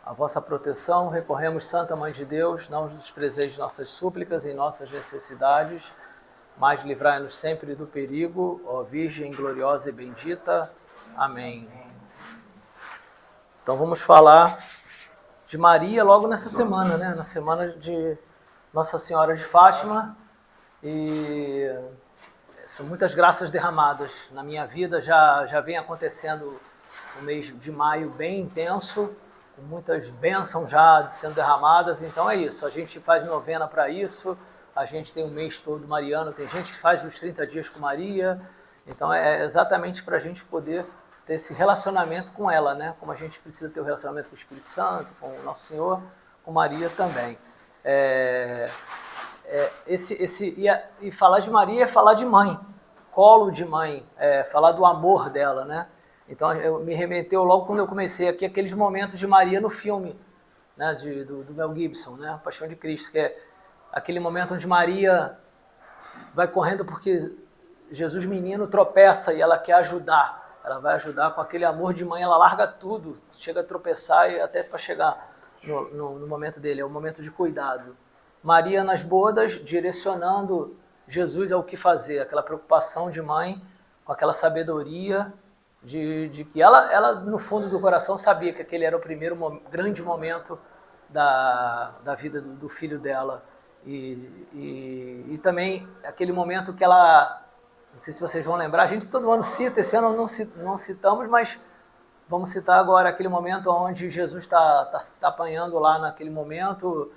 a vossa proteção, recorremos, Santa Mãe de Deus, não nos desprezeis de nossas súplicas e nossas necessidades, mas livrai-nos sempre do perigo, ó Virgem gloriosa e bendita. Amém. Então vamos falar de Maria logo nessa semana, né? Na semana de Nossa Senhora de Fátima. E são muitas graças derramadas. Na minha vida já vem acontecendo um mês de maio bem intenso, com muitas bênçãos já sendo derramadas. Então é isso, a gente faz novena para isso, a gente tem um mês todo mariano, tem gente que faz os 30 dias com Maria. Então é exatamente para a gente poder ter esse relacionamento com ela, né? Como a gente precisa ter o relacionamento com o Espírito Santo, com o Nosso Senhor, com Maria também. E falar de Maria é falar de mãe, colo de mãe, falar do amor dela, né? Então eu me remeteu logo quando eu comecei aqui aqueles momentos de Maria no filme, né, do Mel Gibson, né, A Paixão de Cristo, que é aquele momento onde Maria vai correndo porque Jesus menino tropeça e ela quer ajudar, ela vai ajudar com aquele amor de mãe, ela larga tudo, chega a tropeçar e até para chegar no momento dele, é o momento de cuidado. Maria nas bodas, direcionando Jesus ao que fazer, aquela preocupação de mãe, com aquela sabedoria de que ela, no fundo do coração, sabia que aquele era o primeiro grande momento da vida do filho dela. E também aquele momento que ela, não sei se vocês vão lembrar, a gente todo ano cita, esse ano não citamos, mas vamos citar agora aquele momento onde Jesus está apanhando lá naquele momento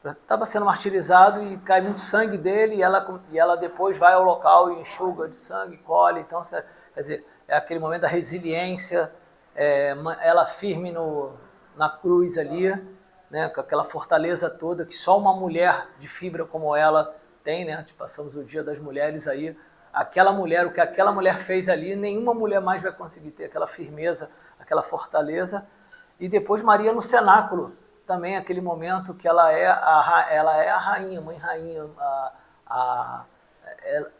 estava sendo martirizado e cai muito sangue dele e ela depois vai ao local e enxuga de sangue, colhe. Então, quer dizer, é aquele momento da resiliência, ela firme na cruz ali, né, com aquela fortaleza toda que só uma mulher de fibra como ela tem, né? Passamos o Dia das Mulheres aí. Aquela mulher, o que aquela mulher fez ali, nenhuma mulher mais vai conseguir ter aquela firmeza, aquela fortaleza. E depois Maria no cenáculo, também aquele momento que ela é a rainha, mãe rainha,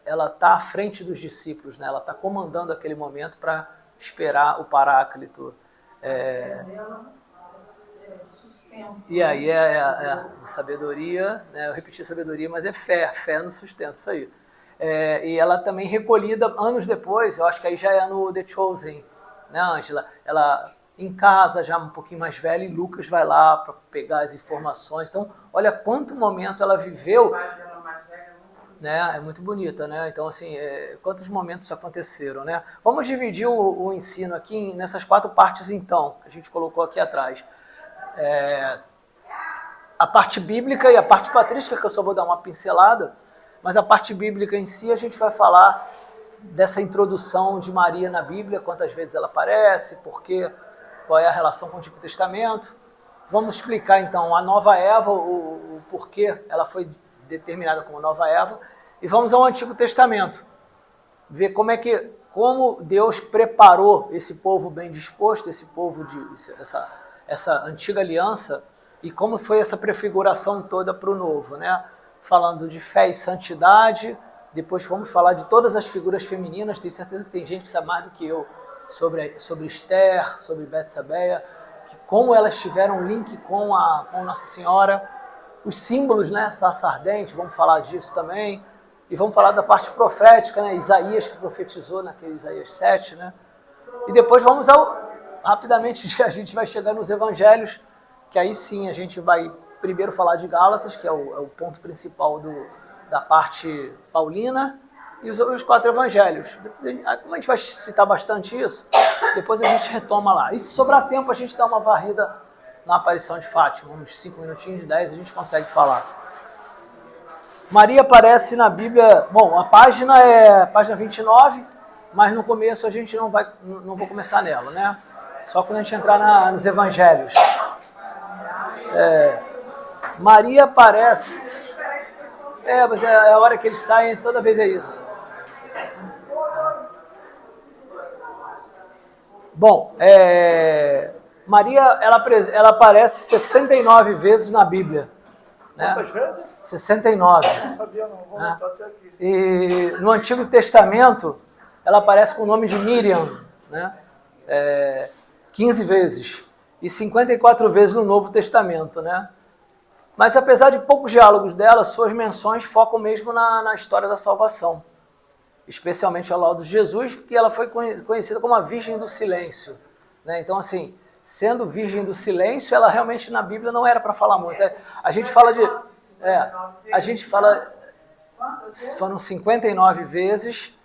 ela está à frente dos discípulos, né? Ela está comandando aquele momento para esperar o Paráclito. E aí é sabedoria, né? Eu repeti sabedoria, mas é fé no sustento, isso aí. E ela também recolhida anos depois, eu acho que aí já é no The Chosen, né, Ângela? Ela em casa, já um pouquinho mais velha, e Lucas vai lá para pegar as informações. Então, olha quanto momento ela viveu. Né? É muito bonita, né? Então, assim, quantos momentos aconteceram, né? Vamos dividir o ensino aqui nessas 4 partes, então, que a gente colocou aqui atrás. A parte bíblica e a parte patrística, que eu só vou dar uma pincelada, mas a parte bíblica em si, a gente vai falar dessa introdução de Maria na Bíblia, quantas vezes ela aparece, por quê, qual é a relação com o Antigo Testamento. Vamos explicar, então, a nova Eva, o porquê ela foi determinada como nova Eva, e vamos ao Antigo Testamento, ver como Deus preparou esse povo bem disposto, esse povo essa antiga aliança, e como foi essa prefiguração toda para o novo, né? Falando de fé e santidade, depois vamos falar de todas as figuras femininas, tenho certeza que tem gente que sabe mais do que eu, sobre Esther, sobre Betsabeia, como elas tiveram link com Nossa Senhora, os símbolos, né, Sarça ardente, vamos falar disso também, e vamos falar da parte profética, né, Isaías que profetizou naquele Isaías 7, né, e depois rapidamente a gente vai chegar nos evangelhos, que aí sim a gente vai primeiro falar de Gálatas, que é o ponto principal da parte paulina, e os 4 evangelhos. Como a gente vai citar bastante isso, depois a gente retoma lá. E se sobrar tempo, a gente dá uma varrida na aparição de Fátima, uns 5 minutinhos, 10, a gente consegue falar. Maria aparece na Bíblia, bom, a página é a página 29, mas no começo a gente não vou começar nela, né? Só quando a gente entrar nos evangelhos. Maria aparece... mas é a hora que eles saem, toda vez é isso. Bom, Maria, ela aparece 69 vezes na Bíblia. Né? Quantas vezes? 69. Não sabia não, vou anotar até aqui. E no Antigo Testamento, ela aparece com o nome de Miriam, né? 15 vezes e 54 vezes no Novo Testamento, né? Mas apesar de poucos diálogos dela, suas menções focam mesmo na história da salvação, especialmente ao lado de Jesus, porque ela foi conhecida como a Virgem do Silêncio, né? Então, assim, sendo Virgem do Silêncio, ela realmente na Bíblia não era para falar muito. A gente fala de... foram 59 vezes,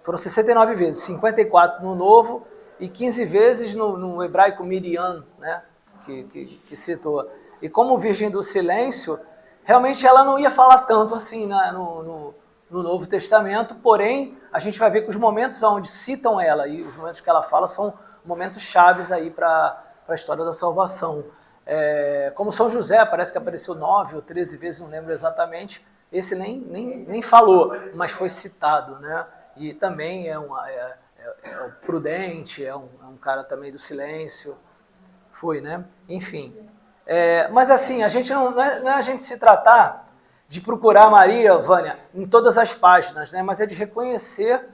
foram 69 vezes, 54 no Novo e 15 vezes no hebraico Miriam, né? Que citou. E como Virgem do Silêncio, realmente ela não ia falar tanto assim, né, no Novo Testamento, porém, a gente vai ver que os momentos onde citam ela e os momentos que ela fala são momentos chaves aí para a história da salvação. Como São José, parece que apareceu 9 ou 13 vezes, não lembro exatamente, esse nem falou, mas foi citado, né? E também é prudente, é um cara também do silêncio, foi, né? Enfim. Mas assim, a gente não é a gente se tratar de procurar Maria, Vânia, em todas as páginas, né? Mas é de reconhecer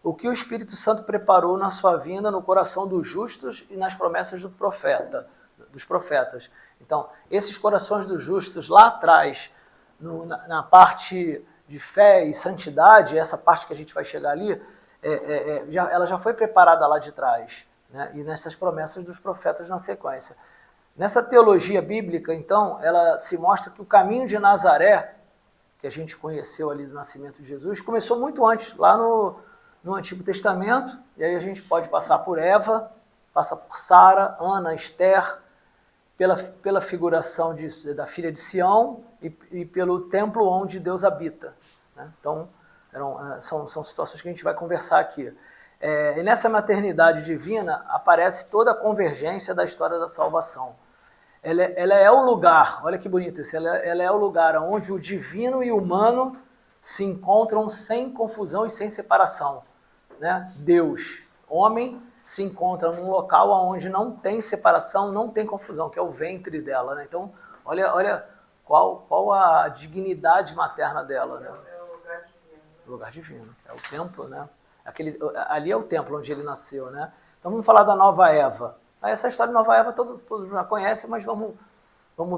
o que o Espírito Santo preparou na sua vinda no coração dos justos e nas promessas dos profetas. Então, esses corações dos justos lá atrás, na parte de fé e santidade, essa parte que a gente vai chegar ali, ela já foi preparada lá de trás, né? E nessas promessas dos profetas na sequência. Nessa teologia bíblica, então, ela se mostra que o caminho de Nazaré, que a gente conheceu ali do nascimento de Jesus, começou muito antes, lá no Antigo Testamento, e aí a gente pode passar por Eva, passa por Sara, Ana, Esther, pela figuração da filha de Sião e pelo templo onde Deus habita, né? Então, são situações que a gente vai conversar aqui. E nessa maternidade divina aparece toda a convergência da história da salvação. Ela é o lugar, olha que bonito isso, ela é o lugar onde o divino e o humano se encontram sem confusão e sem separação, né? Deus, homem, se encontra num local onde não tem separação, não tem confusão, que é o ventre dela, né? Então, olha qual a dignidade materna dela, né? É o lugar divino. O lugar divino, é o templo, né? Ali é o templo onde ele nasceu, né? Então vamos falar da Nova Eva. Essa história de Nova Eva todos já conhecem, mas vamos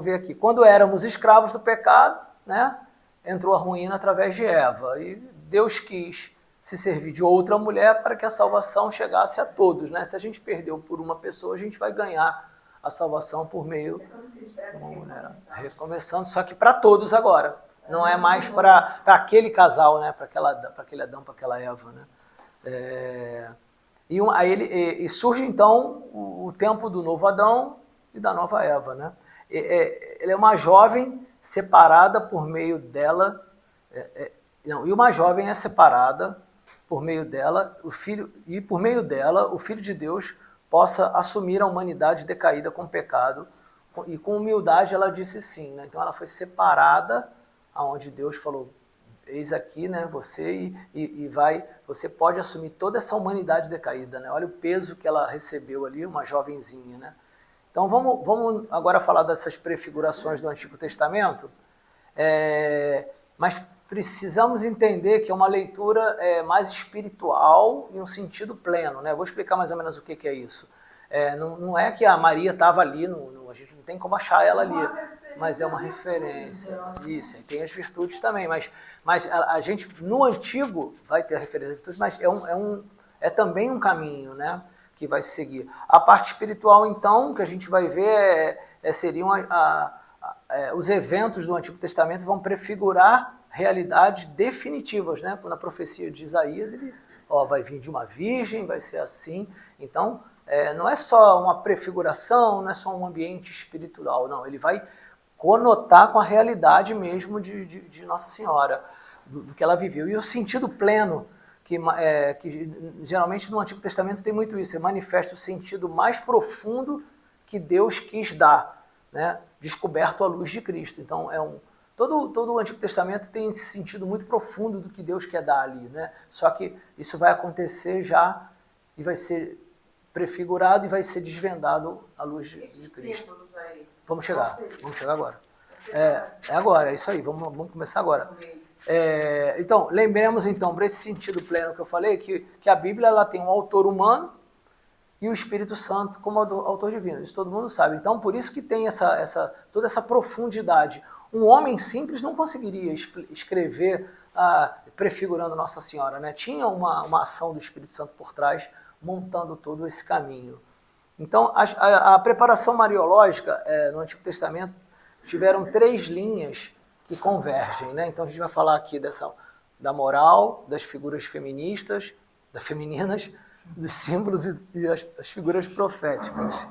ver aqui. Quando éramos escravos do pecado, né, entrou a ruína através de Eva. E Deus quis se servir de outra mulher para que a salvação chegasse a todos, né? Se a gente perdeu por uma pessoa, a gente vai ganhar a salvação por meio de uma mulher. Recomeçando, só que para todos agora. Não é mais para aquele casal, né? Para aquele Adão, para aquela Eva, né? E surge então o tempo do novo Adão e da nova Eva, né? Ela é uma jovem separada por meio dela, e uma jovem é separada por meio dela, por meio dela o Filho de Deus possa assumir a humanidade decaída com pecado, e com humildade ela disse sim, né? Então ela foi separada, aonde Deus falou: eis aqui, né, você você pode assumir toda essa humanidade decaída, né? Olha o peso que ela recebeu ali, uma jovenzinha, né? Então vamos agora falar dessas prefigurações do Antigo Testamento, mas precisamos entender que é uma leitura mais espiritual em um sentido pleno, né? Eu vou explicar mais ou menos o que é isso. Não é que a Maria estava ali, a gente não tem como achar ela ali, mas é uma referência. Isso, tem as virtudes também, mas a gente, no Antigo, vai ter a referência às virtudes, mas é também um caminho, né, que vai se seguir. A parte espiritual, então, que a gente vai ver, seriam os eventos do Antigo Testamento vão prefigurar realidades definitivas, né? Na profecia de Isaías, ele vai vir de uma virgem, vai ser assim. Então, não é só uma prefiguração, não é só um ambiente espiritual, não. Ele vai conotar com a realidade mesmo de Nossa Senhora, do que ela viveu. E o sentido pleno, que geralmente no Antigo Testamento tem muito isso, manifesta o sentido mais profundo que Deus quis dar, né? Descoberto à luz de Cristo. Então, todo o Antigo Testamento tem esse sentido muito profundo do que Deus quer dar ali, né? Só que isso vai acontecer já e vai ser prefigurado e vai ser desvendado à luz de Cristo. Vamos chegar agora. Agora, é isso aí, vamos começar agora. Então, lembremos então, para esse sentido pleno que eu falei, que a Bíblia ela tem um autor humano e o Espírito Santo como autor divino. Isso todo mundo sabe. Então, por isso que tem toda essa profundidade. Um homem simples não conseguiria escrever prefigurando Nossa Senhora, né? Tinha uma ação do Espírito Santo por trás, montando todo esse caminho. Então, a preparação mariológica no Antigo Testamento tiveram 3 linhas que convergem, né? Então, a gente vai falar aqui da moral, das figuras femininas, dos símbolos e as figuras proféticas.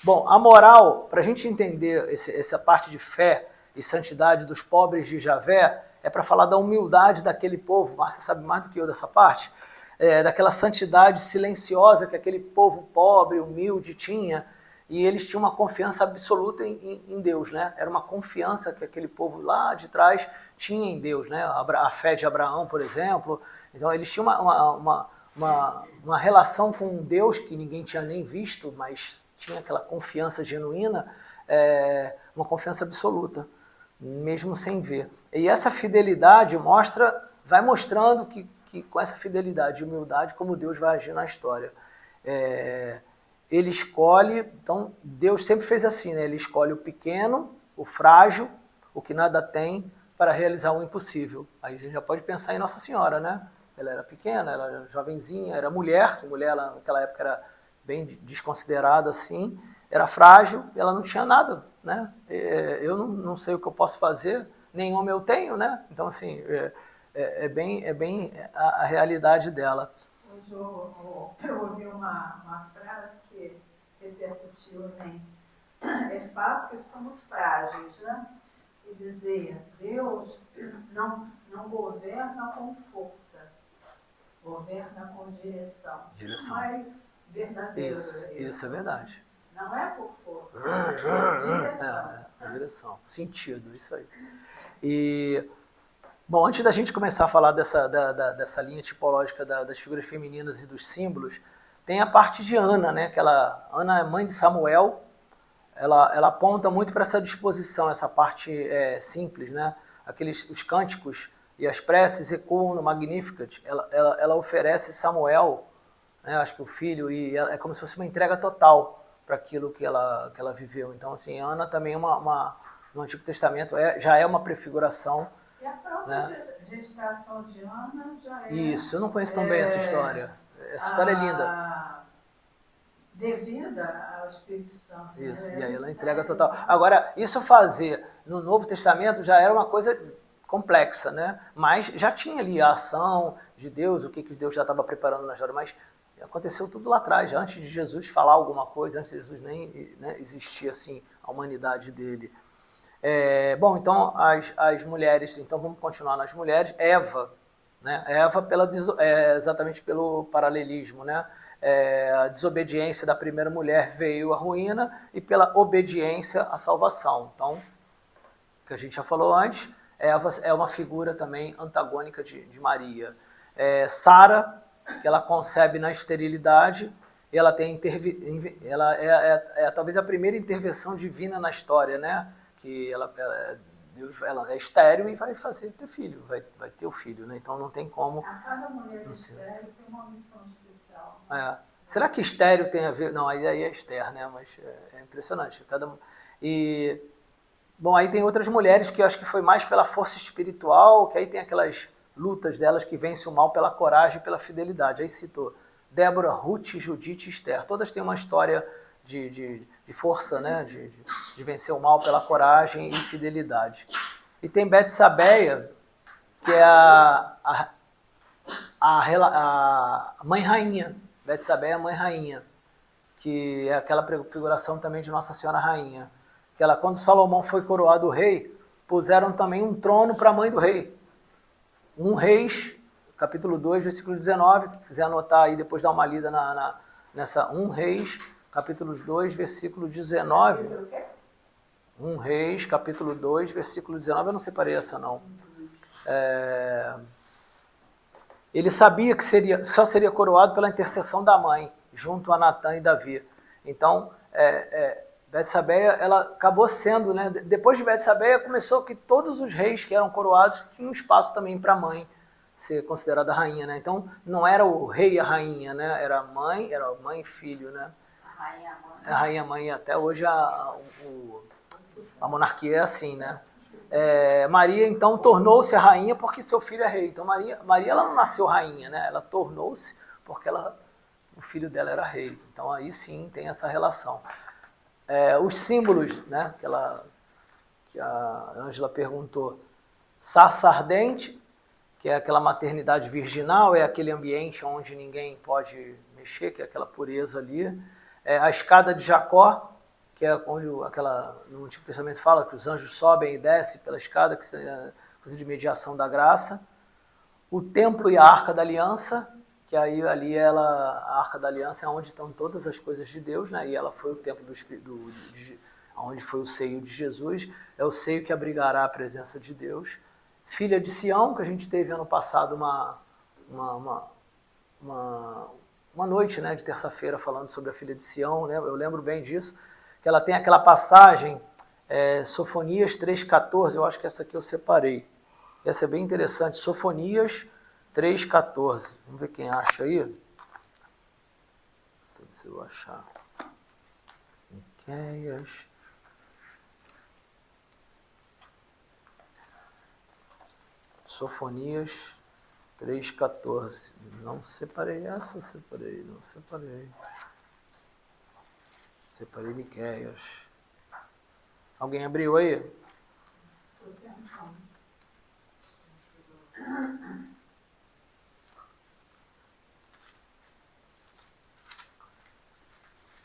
Bom, a moral, para a gente entender essa parte de fé e santidade dos pobres de Javé, é para falar da humildade daquele povo. Márcia sabe mais do que eu dessa parte. Daquela santidade silenciosa que aquele povo pobre, humilde tinha, e eles tinham uma confiança absoluta em Deus, né? Era uma confiança que aquele povo lá de trás tinha em Deus, né? A fé de Abraão, por exemplo. Então eles tinham uma relação com Deus que ninguém tinha nem visto, mas tinha aquela confiança genuína, uma confiança absoluta, mesmo sem ver. E essa fidelidade vai mostrando que com essa fidelidade e humildade, como Deus vai agir na história. Ele escolhe, então Deus sempre fez assim, né? Ele escolhe o pequeno, o frágil, o que nada tem, para realizar o impossível. Aí a gente já pode pensar em Nossa Senhora, né? Ela era pequena, ela era jovenzinha, era mulher, que mulher naquela época era bem desconsiderada assim, era frágil, ela não tinha nada, né? Eu não sei o que eu posso fazer, nem homem eu tenho, né? Então assim, é bem a realidade dela. Hoje eu ouvi uma frase que repercutiu em mim. É fato que somos frágeis, né? E dizia, Deus não governa com força, governa com direção. Mais verdadeiro. Isso é verdade. Não é por força, é direção. É direção, sentido, isso aí. E, bom, antes da gente começar a falar dessa linha tipológica das figuras femininas e dos símbolos, tem a parte de Ana, né? Ana é mãe de Samuel. Ela aponta muito para essa disposição, essa parte simples, né? Os cânticos e as preces ecoam no Magnificat. Ela oferece Samuel, né? Acho que o filho, e é como se fosse uma entrega total para aquilo que ela viveu. Então, assim, Ana também no Antigo Testamento já é uma prefiguração. E a própria gestação de Ana já é... Isso, eu não conheço tão bem essa história. Essa história é linda. Devida ao Espírito Santo. Isso, e aí ela entrega total. Agora, isso fazer no Novo Testamento já era uma coisa complexa, né? Mas já tinha ali a ação de Deus, o que Deus já estava preparando na história, mas aconteceu tudo lá atrás, antes de Jesus falar alguma coisa, antes de Jesus nem existir assim a humanidade dele. Bom, então as mulheres, então vamos continuar nas mulheres. Eva, né? Eva exatamente pelo paralelismo, né? A desobediência da primeira mulher veio a ruína e pela obediência a salvação. Então, o que a gente já falou antes, Eva é uma figura também antagônica de Maria. Sara, que ela concebe na esterilidade, e ela é talvez a primeira intervenção divina na história, né? Que Deus, ela é estéril e vai ter filho, vai ter o filho, né? Então não tem como. Cada mulher estéril tem uma missão especial. Será que estéril tem a ver? Não, aí é Esther, né? Mas é impressionante. Bom, aí tem outras mulheres que eu acho que foi mais pela força espiritual, que aí tem aquelas lutas delas que vencem o mal pela coragem e pela fidelidade. Aí citou Débora, Ruth, Judite e Esther. Todas têm uma história de força, né? De vencer o mal pela coragem e fidelidade. E tem Betsabeia, que é a mãe rainha. Betsabeia é a mãe rainha, que é aquela prefiguração também de Nossa Senhora Rainha. Que quando Salomão foi coroado rei, puseram também um trono para a mãe do rei. 1 Reis, capítulo 2, versículo 19, que quiser anotar aí, depois dar uma lida nessa 1 Reis, capítulo 2, versículo 19. 1 Reis, capítulo 2, versículo 19, eu não separei essa não. Ele sabia que só seria coroado pela intercessão da mãe, junto a Natã e Davi. Então, Betsabeia, ela acabou sendo, né? Depois de Betsabeia, começou que todos os reis que eram coroados tinham espaço também para a mãe ser considerada rainha, né? Então não era o rei e a rainha, né? Era mãe e filho, né? A rainha mãe, até hoje a monarquia é assim, né? Maria então tornou-se a rainha porque seu filho é rei. Então Maria ela não nasceu rainha, né? Ela tornou-se porque o filho dela era rei. Então aí sim tem essa relação. Os símbolos, né? Que a Ângela perguntou, sarça ardente, que é aquela maternidade virginal, é aquele ambiente onde ninguém pode mexer, que é aquela pureza ali. A escada de Jacó, que é onde no Antigo Testamento fala que os anjos sobem e descem pela escada, que é coisa de mediação da graça. O templo e a Arca da Aliança, que aí ali a Arca da Aliança é onde estão todas as coisas de Deus, né? E ela foi o templo onde foi o seio de Jesus, é o seio que abrigará a presença de Deus. Filha de Sião, que a gente teve ano passado uma noite, né, de terça-feira falando sobre a filha de Sião, né? Eu lembro bem disso, que ela tem aquela passagem, Sofonias 3,14, eu acho que essa aqui eu separei. Essa é bem interessante, Sofonias 3,14. Vamos ver quem acha aí. Deixa eu ver se eu vou achar. Miqueias. Sofonias 3,14. Não separei essa, não separei. Separei Miqueias. Alguém abriu aí?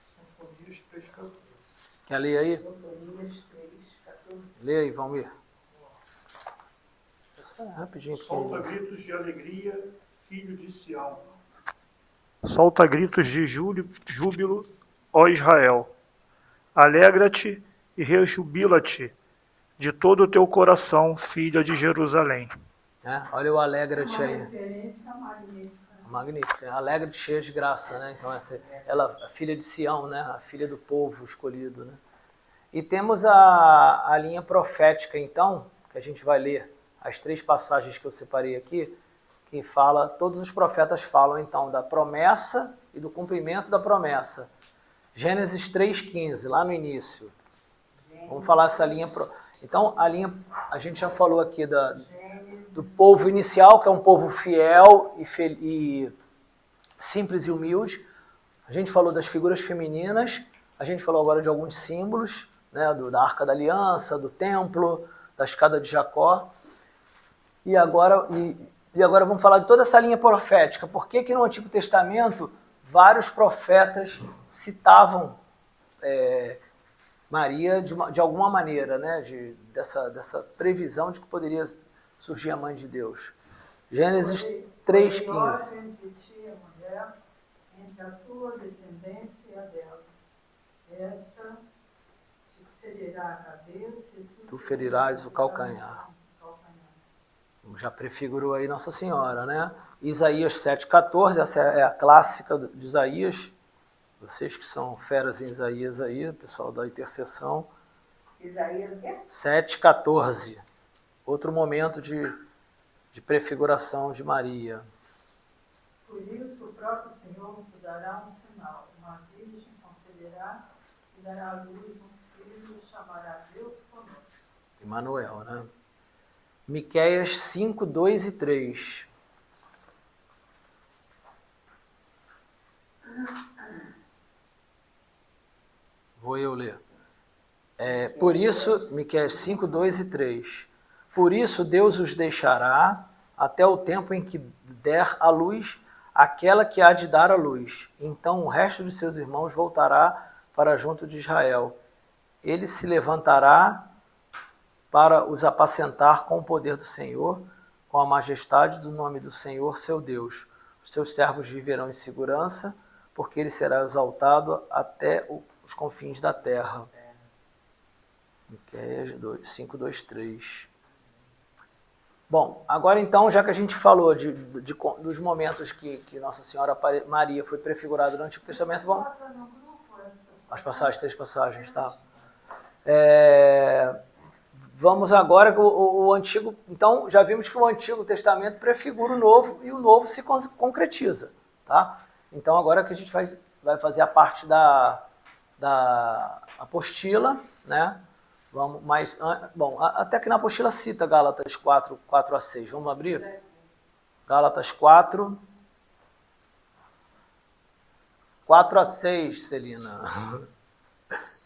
Sofonias 3,14. Quer ler aí? Sofonias 3,14. Lê aí, Valmir. Rapidinho. Solta gritos de alegria, filho de Sião. Solta gritos de júbilo, ó Israel. Alegra-te e rejubila-te de todo o teu coração, filha de Jerusalém. Olha o alegra-te aí. Referência magnífica. Magnífica. Alegra-te, cheia de graça, né? Então ela, a filha de Sião, né? A filha do povo escolhido, né? E temos a linha profética, então, que a gente vai ler. As 3 passagens que eu separei aqui, que todos os profetas falam então da promessa e do cumprimento da promessa. Gênesis 3,15, lá no início. Vamos falar essa linha. Então, a gente já falou aqui do povo inicial, que é um povo fiel e simples e humilde. A gente falou das figuras femininas, a gente falou agora de alguns símbolos, né, da Arca da Aliança, do templo, da escada de Jacó. E agora vamos falar de toda essa linha profética. Por que no Antigo Testamento vários profetas citavam Maria de alguma maneira, né? Dessa previsão de que poderia surgir a mãe de Deus. Gênesis 3,15. Entre ti, mulher, entre a tua descendência e a dela. Esta te ferirá a cabeça e tu ferirás o calcanhar. Já prefigurou aí Nossa Senhora, né? Isaías 7,14, essa é a clássica de Isaías. Vocês que são feras em Isaías aí, o pessoal da intercessão. Isaías o quê? 7,14. Outro momento de prefiguração de Maria. Por isso o próprio Senhor te dará um sinal. Uma virgem conceberá e dará à luz um filho e chamará Deus conosco. Emmanuel, né? Miqueias 5, 2 e 3. Vou eu ler. Por isso, Miqueias 5, 2 e 3. Por isso Deus os deixará até o tempo em que der a luz aquela que há de dar a luz. Então o resto de seus irmãos voltará para junto de Israel. Ele se levantará para os apacentar com o poder do Senhor, com a majestade do nome do Senhor, seu Deus. Os seus servos viverão em segurança, porque ele será exaltado até os confins da terra. Miqueias 5, 2, 3. Bom, agora então, já que a gente falou dos momentos que Nossa Senhora Maria foi prefigurada no Antigo Testamento, vamos... As passagens, 3 passagens, tá? vamos agora, o Antigo... Então, já vimos que o Antigo Testamento prefigura o Novo e o Novo se concretiza. Tá? Então, agora que a gente vai fazer a parte da apostila, né? Vamos, mas, bom, até que na apostila cita Gálatas 4 a 6. Vamos abrir? Gálatas 4 a 6, Celina.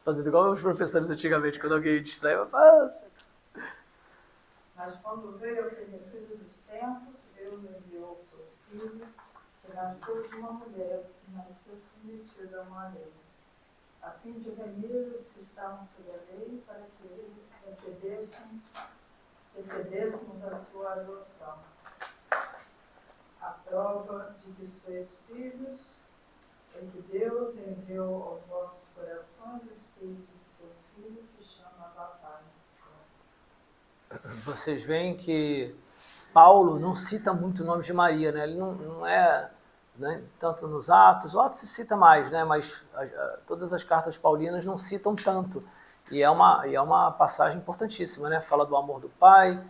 Fazendo igual os professores antigamente, quando alguém distrai, eu falo... Mas quando veio o plenitude dos tempos, Deus enviou o seu filho, que nasceu de uma mulher, que nasceu submetida a uma lei, a fim de remir os que estavam sob a lei, para que recebêssemos a sua adoção. A prova de que sois filhos é que Deus enviou aos vossos corações o Espírito de seu Filho, que chama Papai. Vocês veem que Paulo não cita muito o nome de Maria, né? Ele não é, né, tanto nos Atos, o Atos se cita mais, né? Mas todas as cartas paulinas não citam tanto. E é uma passagem importantíssima, né? Fala do amor do Pai,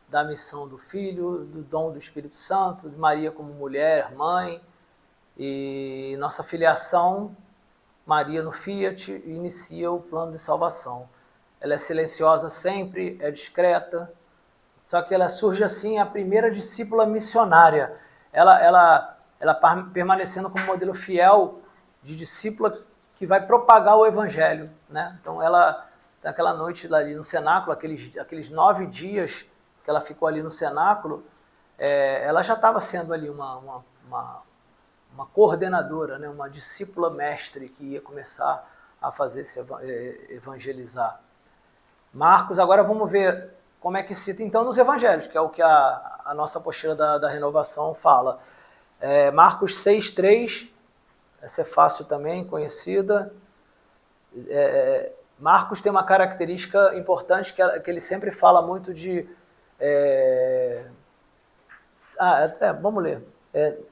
da missão do Filho, do dom do Espírito Santo, de Maria como mulher, mãe, e nossa filiação, Maria no Fiat, inicia o plano de salvação. Ela é silenciosa sempre, é discreta, só que ela surge assim, a primeira discípula missionária. Ela permanecendo como modelo fiel de discípula que vai propagar o evangelho, né? Então ela, naquela noite ali no cenáculo, aqueles 9 dias que ela ficou ali no cenáculo, ela já estava sendo ali uma coordenadora, né? Uma discípula mestre que ia começar a fazer se evangelizar. Marcos, agora vamos ver como é que cita então nos evangelhos, que é o que a nossa apostila da renovação fala. Marcos 6,3, essa é fácil também, conhecida. Marcos tem uma característica importante, que ele sempre fala muito de... vamos ler.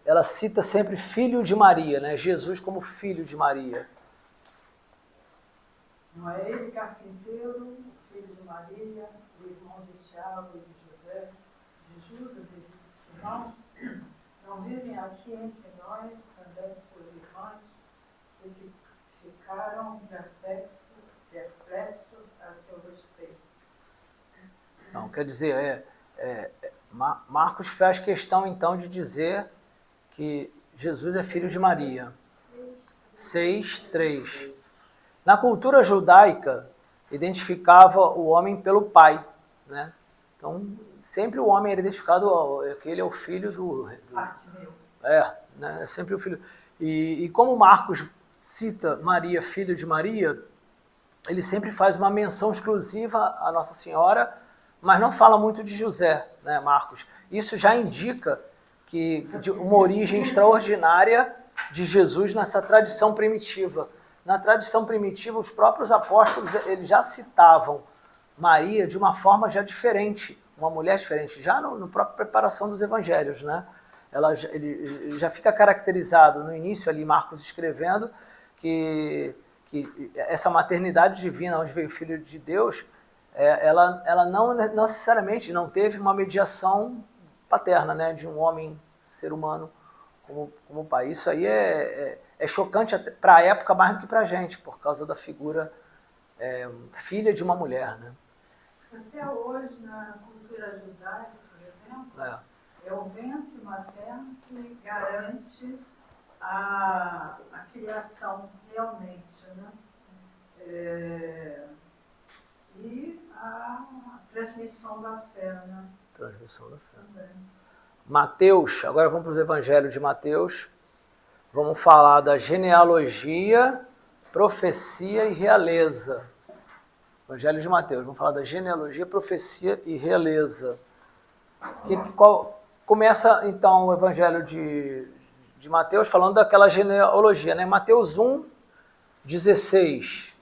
Ela cita sempre filho de Maria, né? Jesus como filho de Maria. Não é ele carpinteiro, o filho de Maria, o irmão de Tiago e de José, de Judas e de Simão? Não vivem aqui entre nós também seus irmãos, que ficaram perplexos a seu respeito? Não, quer dizer, Marcos faz questão então de dizer que Jesus é filho de Maria. 6:3. Na cultura judaica, identificava o homem pelo pai, né? Então, sempre o homem era identificado, que ele é o filho do... né? É sempre o filho. E como Marcos cita Maria, filho de Maria, ele sempre faz uma menção exclusiva à Nossa Senhora, mas não fala muito de José, né, Marcos? Isso já indica de uma origem extraordinária de Jesus nessa tradição primitiva. Na tradição primitiva, os próprios apóstolos eles já citavam Maria de uma forma já diferente, uma mulher diferente, já no própria preparação dos evangelhos, né? Ele já fica caracterizado no início ali, Marcos escrevendo, que essa maternidade divina, onde veio o Filho de Deus, ela não necessariamente não teve uma mediação paterna, né, de um homem, ser humano, como pai. Isso aí é chocante para a época mais do que para a gente, por causa da figura filha de uma mulher, né? Até hoje, na cultura judaica, por exemplo, é o ventre materno que garante a filiação realmente, né? E a transmissão da fé, né? Transmissão da fé. Também. Mateus, agora vamos para os evangelhos de Mateus. Vamos falar da genealogia, profecia e realeza. Evangelho de Mateus, vamos falar da genealogia, profecia e realeza. Começa então o evangelho de Mateus falando daquela genealogia, né? Mateus 1:16.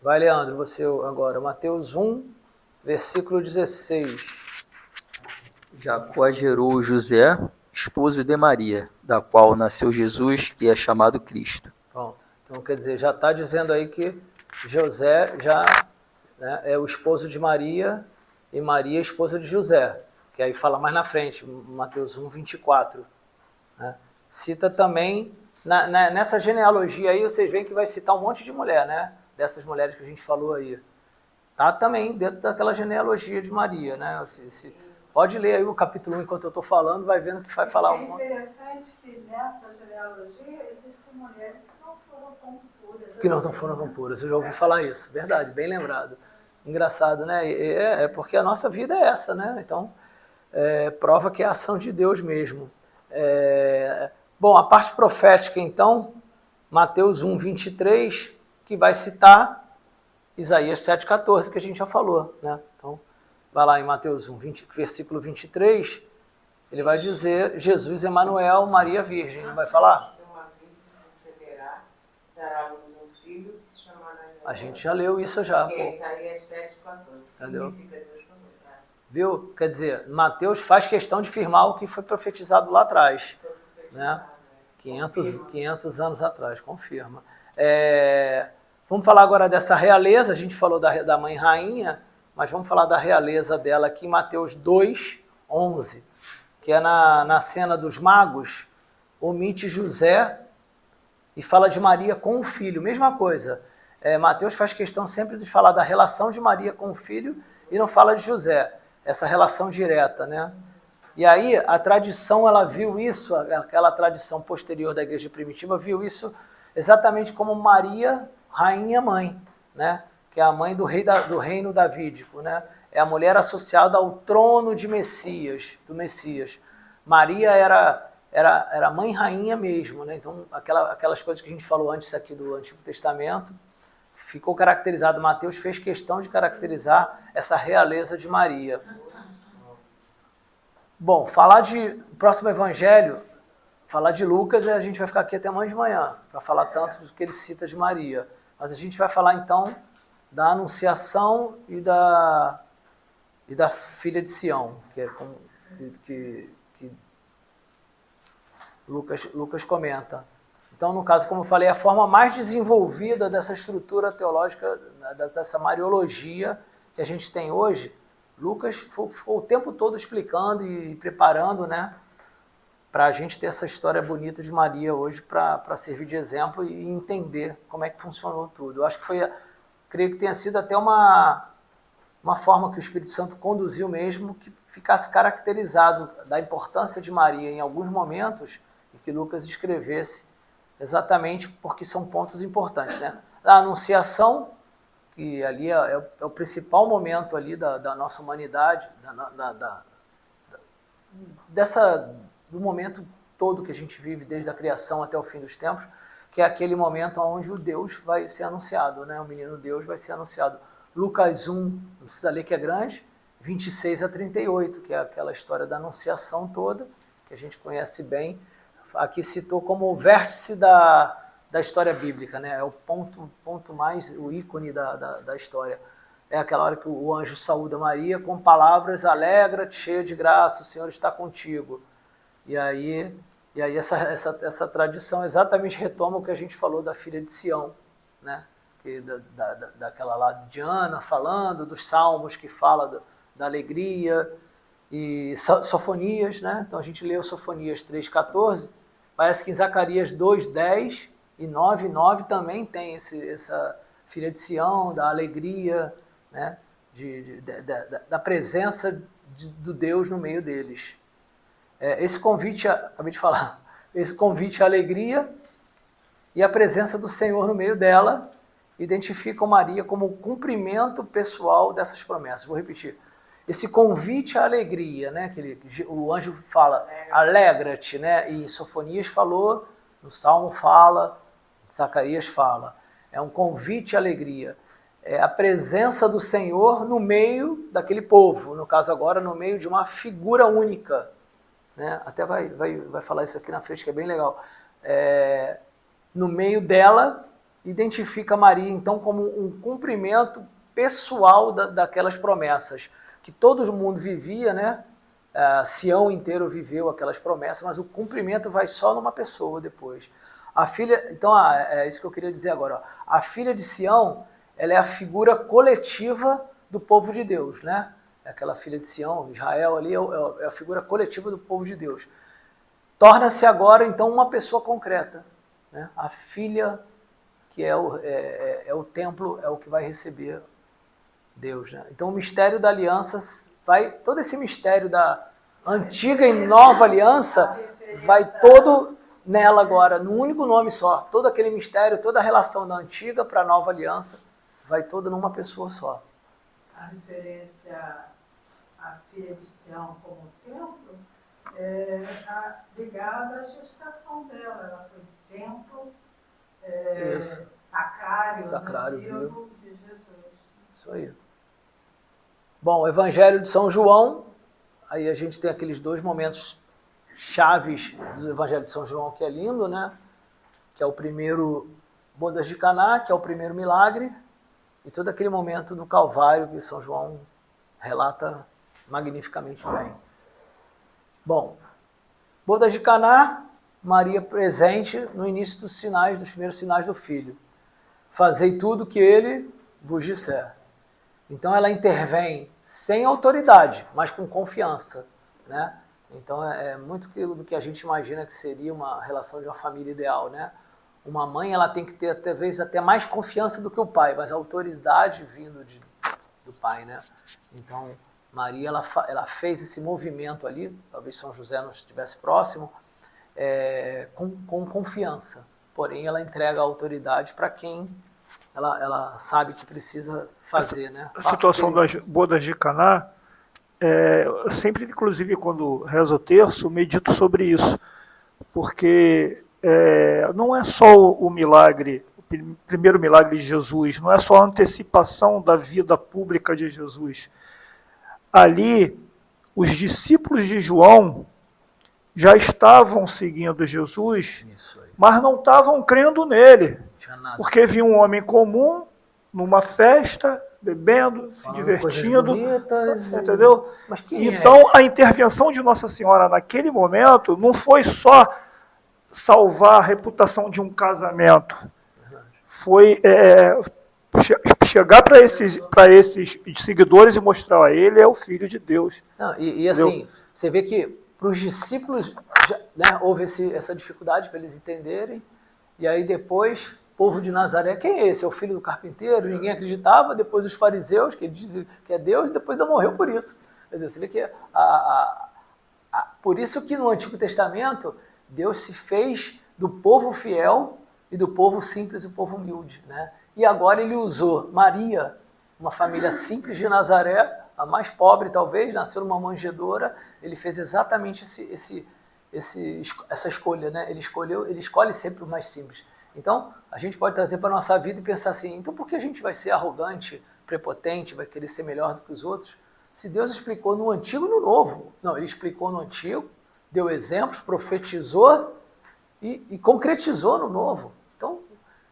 Vai, Leandro, você agora. Mateus 1, versículo 16. Jacó gerou José, esposo de Maria, da qual nasceu Jesus, que é chamado Cristo. Pronto. Então, quer dizer, já está dizendo aí que José né? É o esposo de Maria e Maria, esposa de José, que aí fala mais na frente, Mateus 1, 24. Né? Cita também, nessa genealogia aí, vocês veem que vai citar um monte de mulher, né? Dessas mulheres que a gente falou aí. Tá também dentro daquela genealogia de Maria, né? Pode ler aí o capítulo 1 enquanto eu estou falando, vai vendo que vai falar. É interessante que nessa genealogia existem mulheres que não foram tão puras. Que não foram tão puras, eu já ouvi falar isso, verdade, bem lembrado. Engraçado, né? É porque a nossa vida é essa, né? Então, prova que é a ação de Deus mesmo. Bom, a parte profética, então, Mateus 1, 23, que vai citar Isaías 7,14, que a gente já falou, né? Então, vai lá em Mateus 1, versículo 23, ele vai dizer, Jesus, Emanuel, Maria Virgem, não vai falar? A gente já leu isso já. Pô. Isaías 7,14. Entendeu? Significa Deus conosco. Viu? Quer dizer, Mateus faz questão de firmar o que foi profetizado lá atrás, né? 500 anos atrás, confirma. Vamos falar agora dessa realeza, a gente falou da mãe rainha, mas vamos falar da realeza dela aqui em Mateus 2, 11, que é na cena dos magos, omite José e fala de Maria com o filho, mesma coisa. Mateus faz questão sempre de falar da relação de Maria com o filho e não fala de José, essa relação direta, né? E aí a tradição, ela viu isso, aquela tradição posterior da igreja primitiva, viu isso exatamente como Maria, rainha mãe, né? Que é a mãe do reino davídico, né? É a mulher associada ao trono de Messias, do Messias. Maria era mãe rainha mesmo, né? Então aquelas coisas que a gente falou antes aqui do Antigo Testamento, ficou caracterizado, Mateus fez questão de caracterizar essa realeza de Maria. Bom, próximo evangelho, falar de Lucas, a gente vai ficar aqui até amanhã de manhã, para falar tanto do que ele cita de Maria. Mas a gente vai falar então da Anunciação e da filha de Sião, que Lucas comenta. Então, no caso, como eu falei, a forma mais desenvolvida dessa estrutura teológica, dessa mariologia que a gente tem hoje, Lucas ficou o tempo todo explicando e preparando, né, para a gente ter essa história bonita de Maria hoje, para servir de exemplo e entender como é que funcionou tudo. Eu acho que creio que tenha sido até uma forma que o Espírito Santo conduziu mesmo, que ficasse caracterizado da importância de Maria em alguns momentos e que Lucas escrevesse exatamente porque são pontos importantes, né? A Anunciação, que ali é o principal momento ali da nossa humanidade, do momento todo que a gente vive, desde a criação até o fim dos tempos, que é aquele momento onde o Deus vai ser anunciado, né? O menino Deus vai ser anunciado. Lucas 1, não precisa ler que é grande, 26 a 38, que é aquela história da anunciação toda, que a gente conhece bem. Aqui citou como o vértice da história bíblica, né? É o ponto mais, o ícone da história. É aquela hora que o anjo saúda Maria com palavras: alegra-te, cheia de graça, o Senhor está contigo. E aí essa tradição exatamente retoma o que a gente falou da filha de Sião, né? Daquela lá de Ana falando, dos salmos que fala da alegria, e Sofonias, né? Então a gente leu Sofonias 3,14, parece que em Zacarias 2,10 e 9,9 também tem essa filha de Sião, da alegria, né? Da presença do Deus no meio deles. Esse convite, acabei de falar, esse convite à alegria e a presença do Senhor no meio dela identificam Maria como o cumprimento pessoal dessas promessas. Vou repetir. Esse convite à alegria, né, que o anjo fala, alegra-te, né, e Sofonias falou, no Salmo fala, Zacarias fala. É um convite à alegria. É a presença do Senhor no meio daquele povo, no caso agora, no meio de uma figura única. Né? Até vai falar isso aqui na frente, que é bem legal. No meio dela, identifica Maria, então, como um cumprimento pessoal daquelas promessas, que todo mundo vivia, né? Sião inteiro viveu aquelas promessas, mas o cumprimento vai só numa pessoa depois. A filha, então, é isso que eu queria dizer agora. Ó. A filha de Sião ela é a figura coletiva do povo de Deus, né? Aquela filha de Sião, Israel ali, é a figura coletiva do povo de Deus. Torna-se agora, então, uma pessoa concreta, né? A filha que é o templo, é o que vai receber Deus, né? Então o mistério da aliança todo esse mistério da antiga e nova aliança vai todo nela agora, num único nome só. Todo aquele mistério, toda a relação da antiga para a nova aliança vai toda numa pessoa só. A referência à filha de Sião como templo está ligada à gestação dela. Ela foi templo, sacrário vivo de Jesus. Isso aí. Bom, o Evangelho de São João, aí a gente tem aqueles dois momentos chaves do Evangelho de São João, que é lindo, né? Que é o primeiro bodas de Caná, que é o primeiro milagre, e todo aquele momento do Calvário que São João relata magnificamente bem. Bom, bodas de Caná, Maria presente no início dos primeiros sinais do Filho. Fazei tudo que ele vos disser. Então ela intervém sem autoridade, mas com confiança, né? Então é muito do que a gente imagina que seria uma relação de uma família ideal, né? Uma mãe ela tem que ter talvez até mais confiança do que o pai, mas a autoridade vindo do pai, né? Então Maria ela fez esse movimento ali, talvez São José não estivesse próximo, com confiança. Porém ela entrega a autoridade para quem ela sabe que precisa fazer, né? A situação das bodas de Caná, eu sempre, inclusive, quando rezo o terço, medito sobre isso, porque não é só o milagre, o primeiro milagre de Jesus, não é só a antecipação da vida pública de Jesus. Ali, os discípulos de João já estavam seguindo Jesus, mas não estavam crendo nele. Porque viu um homem comum, numa festa, bebendo, se divertindo, entendeu? Então, a intervenção de Nossa Senhora naquele momento não foi só salvar a reputação de um casamento, foi chegar para esses seguidores e mostrar a ele é o Filho de Deus. Não, e assim, você vê que para os discípulos, né, houve essa dificuldade para eles entenderem, e aí depois, povo de Nazaré, quem é esse? É o filho do carpinteiro? Ninguém acreditava, depois os fariseus, que dizem que é Deus, e depois ainda morreu por isso. Quer dizer, você vê que por isso que no Antigo Testamento, Deus se fez do povo fiel e do povo simples e do povo humilde, né? E agora ele usou Maria, uma família simples de Nazaré, a mais pobre talvez, nasceu numa manjedoura, ele fez exatamente essa escolha, né? Ele escolhe sempre o mais simples. Então, a gente pode trazer para a nossa vida e pensar assim, então por que a gente vai ser arrogante, prepotente, vai querer ser melhor do que os outros? Se Deus explicou no Antigo e no Novo. Não, ele explicou no Antigo, deu exemplos, profetizou e concretizou no Novo. Então,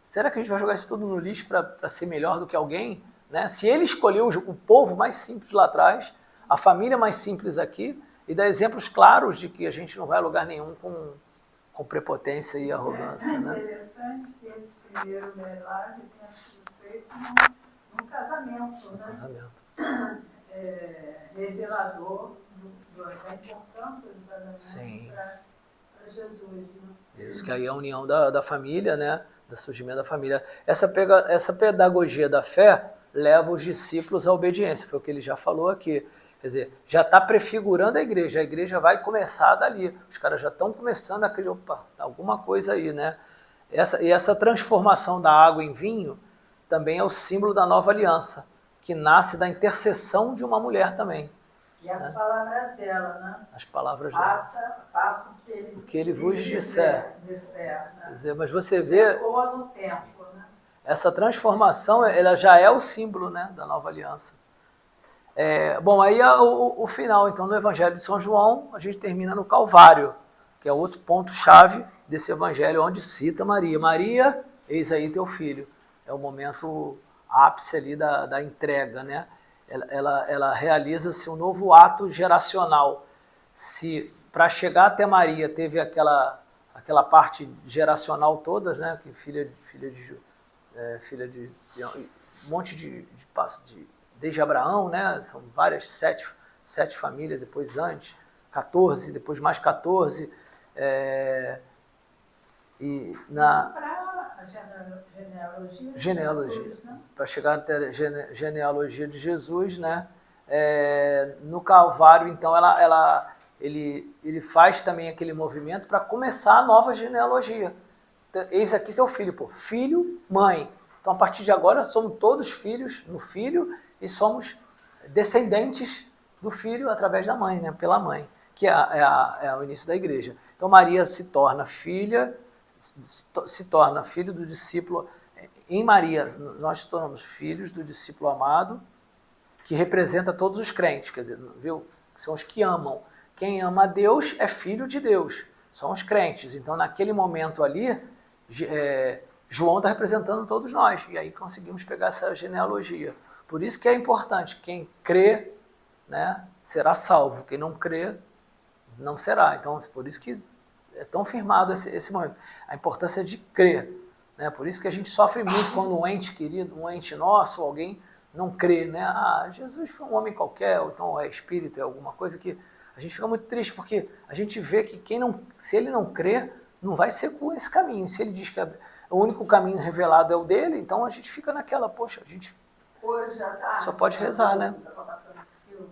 será que a gente vai jogar isso tudo no lixo para ser melhor do que alguém? Né? Se ele escolheu o povo mais simples lá atrás, a família mais simples aqui, e dá exemplos claros de que a gente não vai a lugar nenhum com prepotência e arrogância. É Né? interessante que esse primeiro milagre tenha sido feito num casamento, né? Revelador da importância do casamento para Jesus. Né? Isso, que aí é a união da família, né? Da surgimento da família. Essa pedagogia da fé leva os discípulos à obediência, foi o que ele já falou aqui. Quer dizer, já está prefigurando a igreja vai começar dali. Os caras já estão começando a criar, alguma coisa aí, né? Essa transformação da água em vinho também é o símbolo da nova aliança, que nasce da intercessão de uma mulher também. E as palavras dela, né? As palavras dela. Faça o que ele vos disser. Né? Quer dizer, mas você vê... Chegou no tempo, né? Essa transformação, ela já é o símbolo, né, da nova aliança. Bom, aí o final, então, no Evangelho de São João, a gente termina no Calvário, que é outro ponto-chave desse Evangelho, onde cita Maria. Maria, eis aí teu filho. É o momento ápice ali da entrega, né? Ela realiza-se um novo ato geracional. Se para chegar até Maria teve aquela parte geracional toda, né? Que filha de filha de Sião, um monte desde Abraão, né? São várias, sete famílias, depois antes, 14, depois mais 14. E na Para a genealogia de genealogia, Jesus, né? para chegar até a genealogia de Jesus, né? No Calvário, então, ele faz também aquele movimento para começar a nova genealogia. Então, eis aqui seu filho, pô, filho, mãe. Então, a partir de agora, somos todos filhos no filho e somos descendentes do filho através da mãe, né? Pela mãe, que é o início da igreja. Então, Maria se torna filha, se torna filho do discípulo. Em Maria, nós nos tornamos filhos do discípulo amado, que representa todos os crentes, quer dizer, viu? São os que amam. Quem ama a Deus é filho de Deus, são os crentes. Então, naquele momento ali, João está representando todos nós, e aí conseguimos pegar essa genealogia. Por isso que é importante, quem crê, né, será salvo, quem não crê, não será. Então, por isso que é tão firmado esse momento. A importância de crer, né? Por isso que a gente sofre muito quando um ente querido, um ente nosso, alguém não crê, né? Jesus foi um homem qualquer, ou então é espírito, é alguma coisa que a gente fica muito triste, porque a gente vê que se ele não crê, não vai ser com esse caminho. Se ele diz que o único caminho revelado é o dele, então a gente fica naquela, poxa, a gente Hoje já tá. só pode rezar, né? Estava passando filme.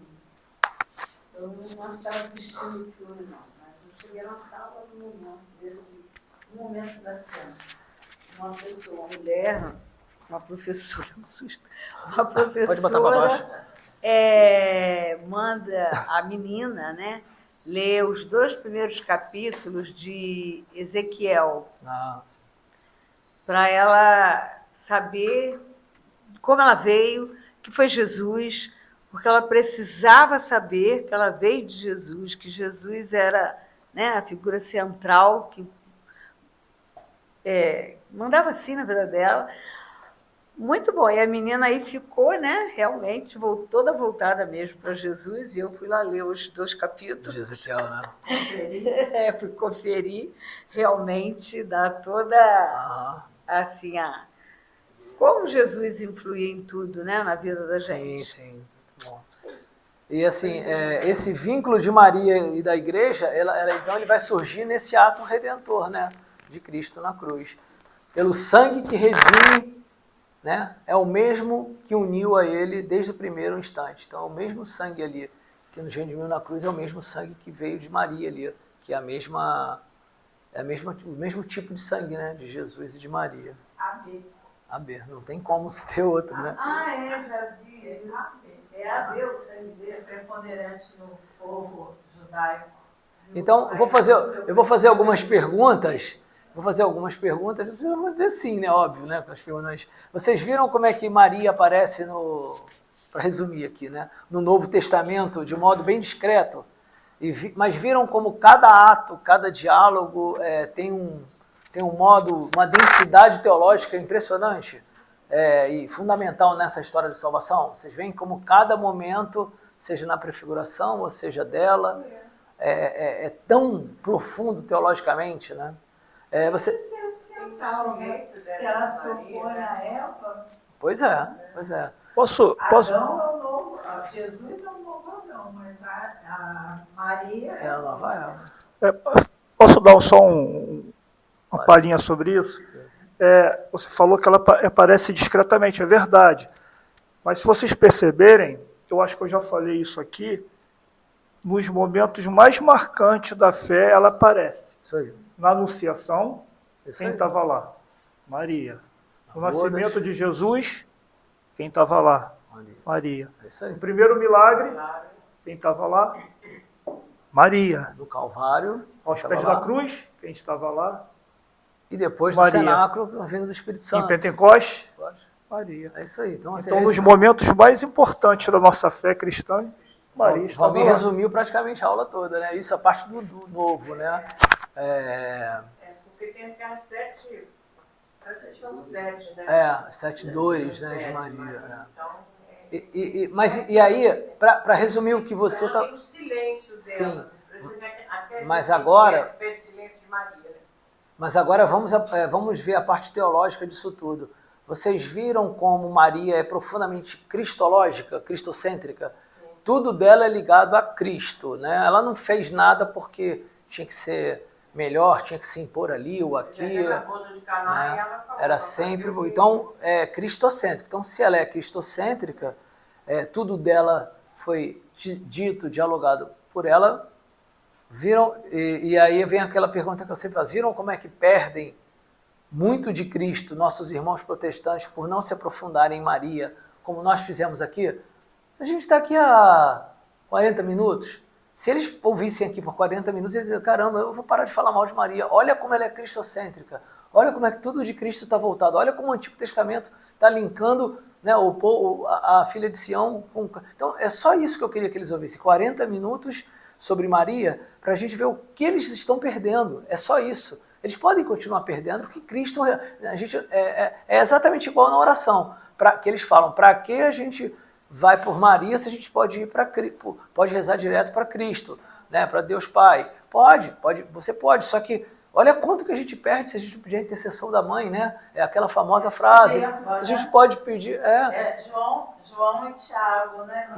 Eu não estava assistindo o filme, não. Mas eu cheguei na sala no momento da cena. Uma pessoa, uma mulher, uma professora, um susto. Uma Pode botar para baixo. professora manda a menina, né, ler os 2 primeiros capítulos de Ezequiel, para ela saber como ela veio, que foi Jesus, porque ela precisava saber que ela veio de Jesus, que Jesus era, né, a figura central que mandava assim na vida dela. Muito bom. E a menina aí ficou, né, realmente, toda voltada mesmo para Jesus, e eu fui lá ler os 2 capítulos. De Ezequiel, né? Fui conferir, realmente, dá toda, assim, como Jesus influía em tudo, né, na vida da gente. Sim, muito bom. E assim, esse vínculo de Maria e da igreja, então ele vai surgir nesse ato redentor, né, de Cristo na cruz. Pelo sangue que redime, né, é o mesmo que uniu a ele desde o primeiro instante. Então, é o mesmo sangue ali que nos redimiu na cruz, é o mesmo sangue que veio de Maria ali, que é o mesmo tipo de sangue, né, de Jesus e de Maria. AB, não tem como ter outro, né? Já vi. É AB o sangue dele, preponderante no povo judaico. Então, eu vou fazer algumas perguntas. Vocês vão dizer sim, né? Óbvio, né? Vocês viram como é que Maria aparece para resumir aqui, né? No Novo Testamento, de modo bem discreto. Mas viram como cada ato, cada diálogo tem um modo, uma densidade teológica impressionante e fundamental nessa história de salvação. Vocês veem como cada momento, seja na prefiguração, ou seja dela, é tão profundo teologicamente, né? Se ela se opõe a Eva, Pois é. Posso? Adão é o novo, Jesus é o novo Adão, mas a Maria É a nova Eva. Posso dar só uma palhinha sobre isso? Você falou que ela aparece discretamente, é verdade. Mas se vocês perceberem, eu acho que eu já falei isso aqui, nos momentos mais marcantes da fé, ela aparece. Isso aí. Na Anunciação, Isso quem aí. estava lá? Maria. No Bodas. nascimento de Jesus, quem estava lá? Maria. É isso aí. No primeiro milagre, quem estava lá? Maria. Do Calvário. Aos estava pés lá. da cruz, quem estava lá? E depois Maria. do cenáculo, vindo do Espírito Em Santo. Pentecoste, Maria. É isso aí. Então, Então, nos momentos mais importantes da nossa fé cristã, Maria estava Valmir lá. resumiu praticamente a aula toda, né? Isso é a parte do novo, né? Porque tem aquelas 7, parece que são 7, né? As 7 dores, né, de Maria. Então, Mas aí, para resumir o que você então está... tem o silêncio dela. Sim. Até Mas agora- respeito ao silêncio de Maria, né? Mas agora vamos ver a parte teológica disso tudo. Vocês viram como Maria é profundamente cristológica, cristocêntrica? Sim. Tudo dela é ligado a Cristo, né? Ela não fez nada porque tinha que ser melhor, tinha que se impor ali ou aqui. Né? Era sempre... Então, é cristocêntrica. Então, se ela é cristocêntrica, tudo dela foi dito, dialogado por ela. Viram? E aí vem aquela pergunta que eu sempre faço. Viram como é que perdem muito de Cristo, nossos irmãos protestantes, por não se aprofundarem em Maria, como nós fizemos aqui? Se a gente está aqui há 40 minutos, se eles ouvissem aqui por 40 minutos, eles diziam, caramba, eu vou parar de falar mal de Maria, olha como ela é cristocêntrica, olha como é que tudo de Cristo está voltado, olha como o Antigo Testamento está linkando, né, a filha de Sião com... Então, é só isso que eu queria que eles ouvissem, 40 minutos sobre Maria, para a gente ver o que eles estão perdendo, é só isso. Eles podem continuar perdendo, porque Cristo, a gente, é exatamente igual na oração, que eles falam, para que a gente vai por Maria se a gente pode ir pode rezar direto para Cristo, né, para Deus Pai? Pode, você pode, só que olha quanto que a gente perde se a gente pedir a intercessão da mãe, né? É aquela famosa frase, a gente pode pedir... João e Tiago, né?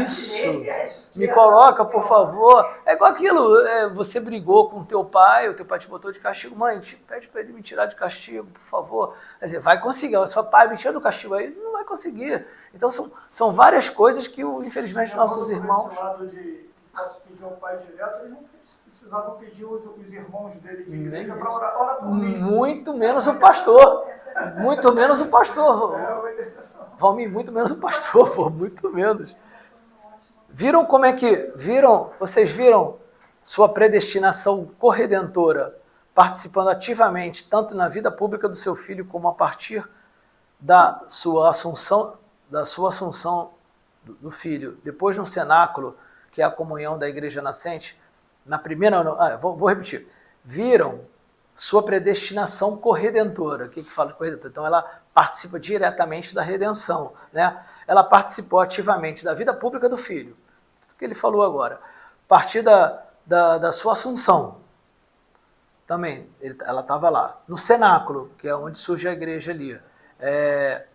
Isso, me coloca, por favor. É igual aquilo, você brigou com o teu pai te botou de castigo. Mãe, pede para ele me tirar de castigo, por favor. Quer dizer, vai conseguir. Se o pai me tira do castigo aí, não vai conseguir. Então, são várias coisas que, infelizmente, nossos irmãos... Esse lado de posso pedir ao pai direto, eles não precisavam pedir os irmãos dele de igreja para orar por mim. Muito menos o pastor. Muito menos o pastor. Valmir, muito menos o pastor, pô, muito menos. Viram como é que... Vocês viram sua predestinação corredentora participando ativamente, tanto na vida pública do seu filho, como a partir da sua assunção do filho, depois no cenáculo, que é a comunhão da igreja nascente, na primeira... vou repetir. Viram sua predestinação corredentora. O que fala de corredentora? Então, ela participa diretamente da redenção, né? Ela participou ativamente da vida pública do filho. Tudo que ele falou agora. A partir da sua assunção. Também, ela estava lá. No cenáculo, que é onde surge a igreja ali.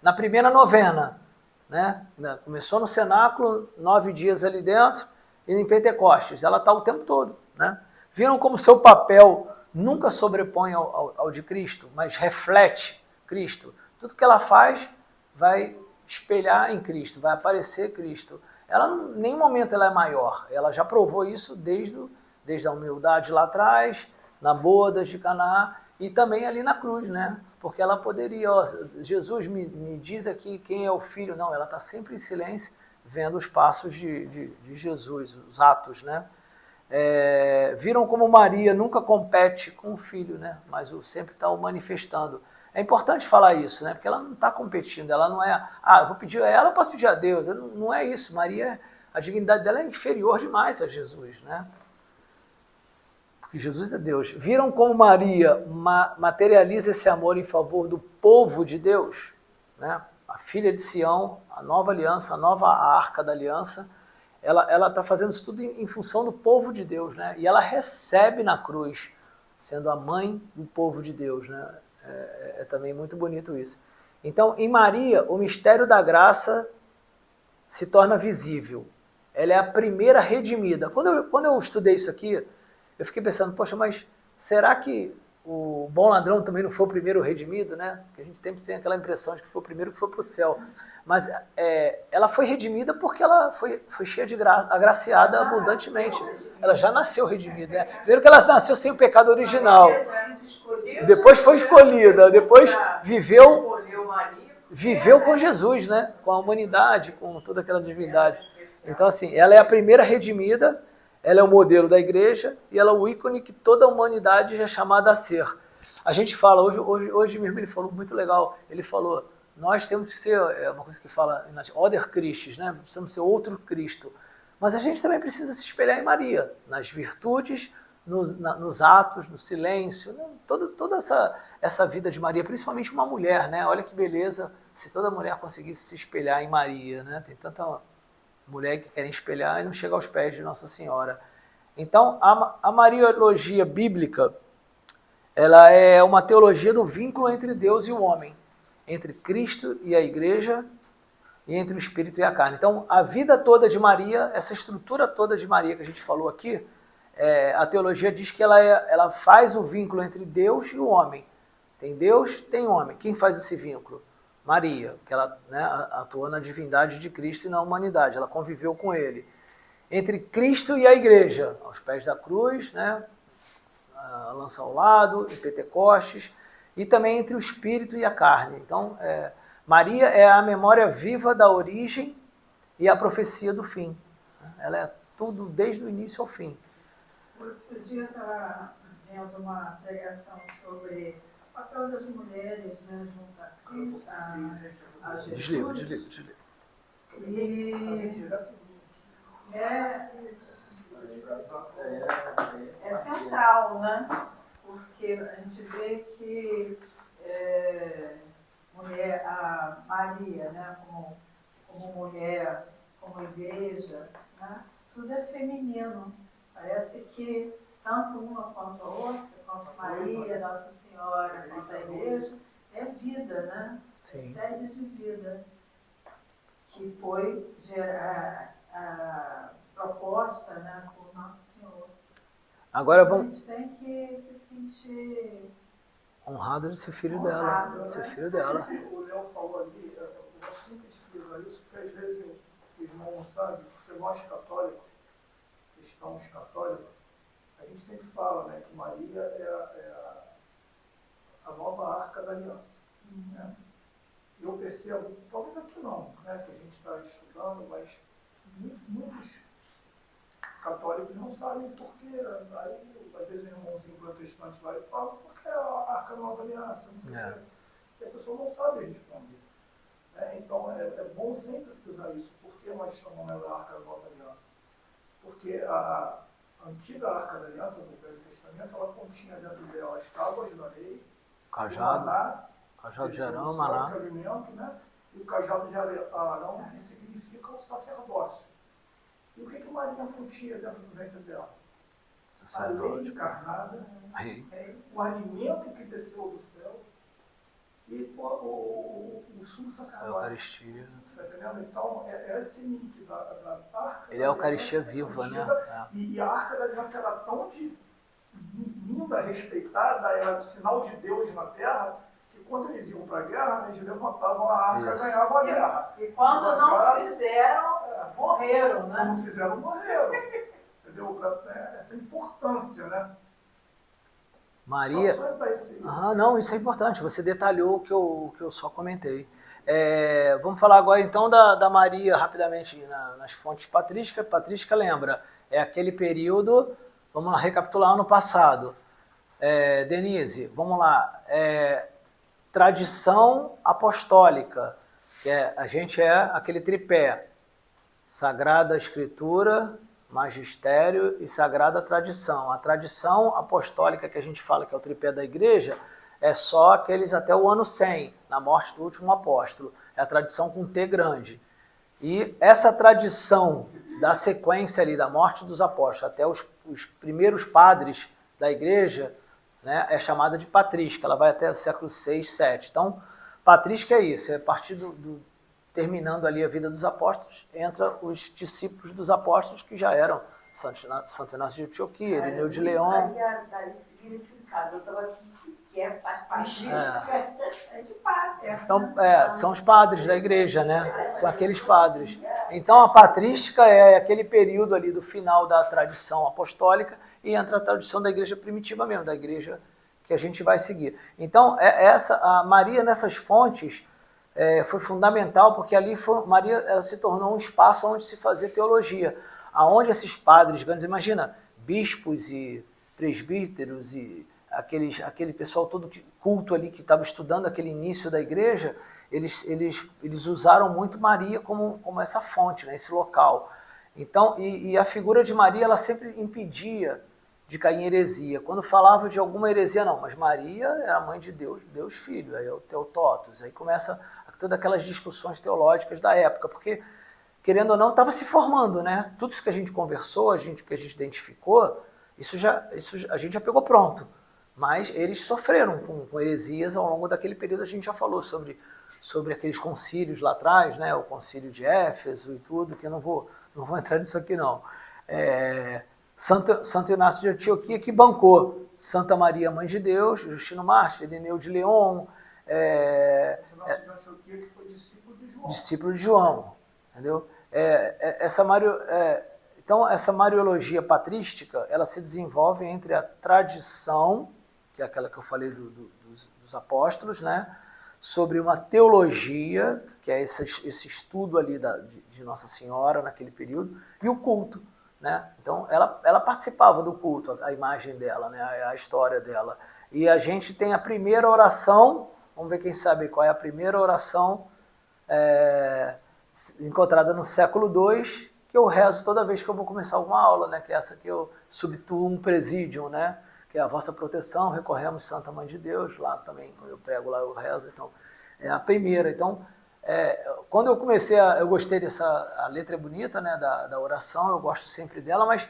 Na primeira novena, né? Começou no cenáculo, 9 dias ali dentro, e em Pentecostes, ela está o tempo todo, né? Viram como seu papel nunca sobrepõe ao de Cristo, mas reflete Cristo. Tudo que ela faz vai espelhar em Cristo, vai aparecer Cristo. Ela, em nenhum momento ela é maior, ela já provou isso desde a humildade lá atrás, na bodas de Caná, e também ali na cruz, né? Porque ela poderia, Jesus me diz aqui quem é o filho. Não, ela está sempre em silêncio, vendo os passos de Jesus, os atos, né? Viram como Maria nunca compete com o filho, né? Mas sempre está o manifestando. É importante falar isso, né? Porque ela não está competindo, ela não é... eu vou pedir a ela, eu posso pedir a Deus. Não é isso. Maria, a dignidade dela é inferior demais a Jesus, né? Porque Jesus é Deus. Viram como Maria materializa esse amor em favor do povo de Deus, né? A filha de Sião, a nova aliança, a nova arca da aliança, ela está fazendo isso tudo em função do povo de Deus, né? E ela recebe na cruz, sendo a mãe do povo de Deus, né? É também muito bonito isso. Então, em Maria, o mistério da graça se torna visível. Ela é a primeira redimida. Quando eu estudei isso aqui, eu fiquei pensando, poxa, mas será que o bom ladrão também não foi o primeiro redimido, né? Porque a gente sempre tem aquela impressão de que foi o primeiro que foi para o céu. Mas ela foi redimida porque ela foi cheia de graça, agraciada abundantemente. Ela já nasceu redimida, né? Primeiro que ela nasceu sem o pecado original. Depois foi escolhida, depois viveu com Jesus, né? Com a humanidade, com toda aquela divindade. Então, assim, ela é a primeira redimida, ela é o modelo da igreja e ela é o ícone que toda a humanidade é chamada a ser. A gente fala, hoje mesmo ele falou muito legal, ele falou, nós temos que ser, uma coisa que fala, Oder Christus, né? Precisamos ser outro Cristo. Mas a gente também precisa se espelhar em Maria, nas virtudes, nos atos, no silêncio, né? Toda essa vida de Maria, principalmente uma mulher, né? Olha que beleza se toda mulher conseguisse se espelhar em Maria, né? Tem tanta mulher que querem espelhar e não chega aos pés de Nossa Senhora. Então, a Mariologia bíblica, ela é uma teologia do vínculo entre Deus e o homem, entre Cristo e a igreja e entre o espírito e a carne. Então, a vida toda de Maria, essa estrutura toda de Maria que a gente falou aqui, a teologia diz que ela faz o vínculo entre Deus e o homem. Tem Deus, tem homem. Quem faz esse vínculo? Maria, que ela, né, atua na divindade de Cristo e na humanidade, ela conviveu com ele. Entre Cristo e a igreja, aos pés da cruz, né, a lança ao lado, em Pentecostes, e também entre o espírito e a carne. Então, Maria é a memória viva da origem e a profecia do fim. Ela é tudo desde o início ao fim. Outro dia eu estava vendo uma pregação sobre o papel das mulheres, né, junto a Cristo, a Jesus. Desliga. E é central, né? Porque a gente vê que a Maria, né, como mulher, como igreja, né, tudo é feminino. Parece que tanto uma quanto a outra, quanto Maria, Nossa Senhora, quanto a igreja, é vida, né? Sim. É sede de vida, que foi proposta, né, por Nosso Senhor. Agora A vamos... gente tem que se sentir honrado de ser filho honrado, dela. né? Ser filho dela. O Léo falou ali, eu gosto sempre de frisar isso, porque às vezes o irmão não sabe, porque nós católicos, cristãos católicos, a gente sempre fala, né, que Maria é a nova arca da aliança. Né? E eu percebo, talvez aqui não, né, que a gente está estudando, mas muitos católicos não sabem por quê. Aí, às vezes, irmãozinho protestante lá e fala, porque é a arca da nova aliança, não sei o quê. E a pessoa não sabe responder. Né? Então, é bom sempre frisar isso. Por que nós chamamos ela a arca da nova aliança? Porque a antiga arca da aliança do Velho Testamento, ela continha dentro dela as tábuas da lei, Cajado. o maná, Cajado de Arão, que maná. é alimento, né? E o cajado de Arão, que significa o sacerdócio. E o que Maria continha dentro do ventre dela? A lei encarnada, o alimento que desceu do céu e o sumo sacerdócio. A Eucaristia. Está entendendo? Então, é esse link da arca. Ele é a Eucaristia viva, né? E a arca da aliança era tão linda, respeitada, era o sinal de Deus na terra, que quando eles iam para a guerra, eles levantavam a arca e ganhavam a guerra. E quando não fizeram, morreram, né? Quando fizeram, morreram. Entendeu? Essa importância, né? Maria... não, isso é importante. Você detalhou o que eu só comentei. Vamos falar agora então da Maria rapidamente nas fontes patrísticas. Patrística lembra, é aquele período, vamos lá, recapitular no passado. Denise, vamos lá. Tradição apostólica, que a gente é aquele tripé. Sagrada Escritura, Magistério e Sagrada Tradição. A tradição apostólica que a gente fala que é o tripé da igreja é só aqueles até o ano 100, na morte do último apóstolo. É a tradição com T grande. E essa tradição da sequência ali da morte dos apóstolos até os primeiros padres da igreja, né, é chamada de patrística. Ela vai até o século 6, 7. Então, patrística é isso, é a partir terminando ali a vida dos apóstolos, entra os discípulos dos apóstolos que já eram Santo Inácio de Antioquia, Irineu de León. Eu queria dar esse significado. Eu estava aqui, que é patrística, é de padre. Então, são os padres da igreja, né? São aqueles padres. Então, a patrística é aquele período ali do final da tradição apostólica e entra a tradição da igreja primitiva mesmo, da igreja que a gente vai seguir. Então, a Maria, nessas fontes, foi fundamental, porque ali Maria ela se tornou um espaço onde se fazia teologia, aonde esses padres, imagina, bispos e presbíteros e aquele pessoal todo culto ali que estava estudando aquele início da igreja, eles usaram muito Maria como essa fonte, né, esse local. Então, e a figura de Maria ela sempre impedia de cair em heresia. Quando falava de alguma heresia, não, mas Maria era a mãe de Deus, Deus Filho, aí é o Theotokos, aí começa todas aquelas discussões teológicas da época, porque, querendo ou não, estava se formando, né? Tudo isso que a gente conversou, que a gente identificou, isso a gente já pegou pronto. Mas eles sofreram com heresias ao longo daquele período, a gente já falou sobre sobre aqueles concílios lá atrás, né, o concílio de Éfeso e tudo, que eu não vou entrar nisso aqui não. Santo Inácio de Antioquia, que bancou Santa Maria, Mãe de Deus, Justino Mártir, Irineu de León. Santo Inácio de Antioquia, que foi discípulo de João. Discípulo de João, entendeu? Então, essa mariologia patrística, ela se desenvolve entre a tradição, que é aquela que eu falei dos apóstolos, né, sobre uma teologia, que é esse estudo ali de Nossa Senhora naquele período, e o culto. Né? Então, ela participava do culto, a imagem dela, né, a história dela. E a gente tem a primeira oração, vamos ver quem sabe qual é a primeira oração encontrada no século II, que eu rezo toda vez que eu vou começar alguma aula, né, que é essa que eu subtuo presidium, né, que é a vossa proteção, recorremos Santa Mãe de Deus, lá também, quando eu prego lá eu rezo, então, é a primeira. Então, quando eu comecei, eu gostei a letra é bonita, né, da oração, eu gosto sempre dela, mas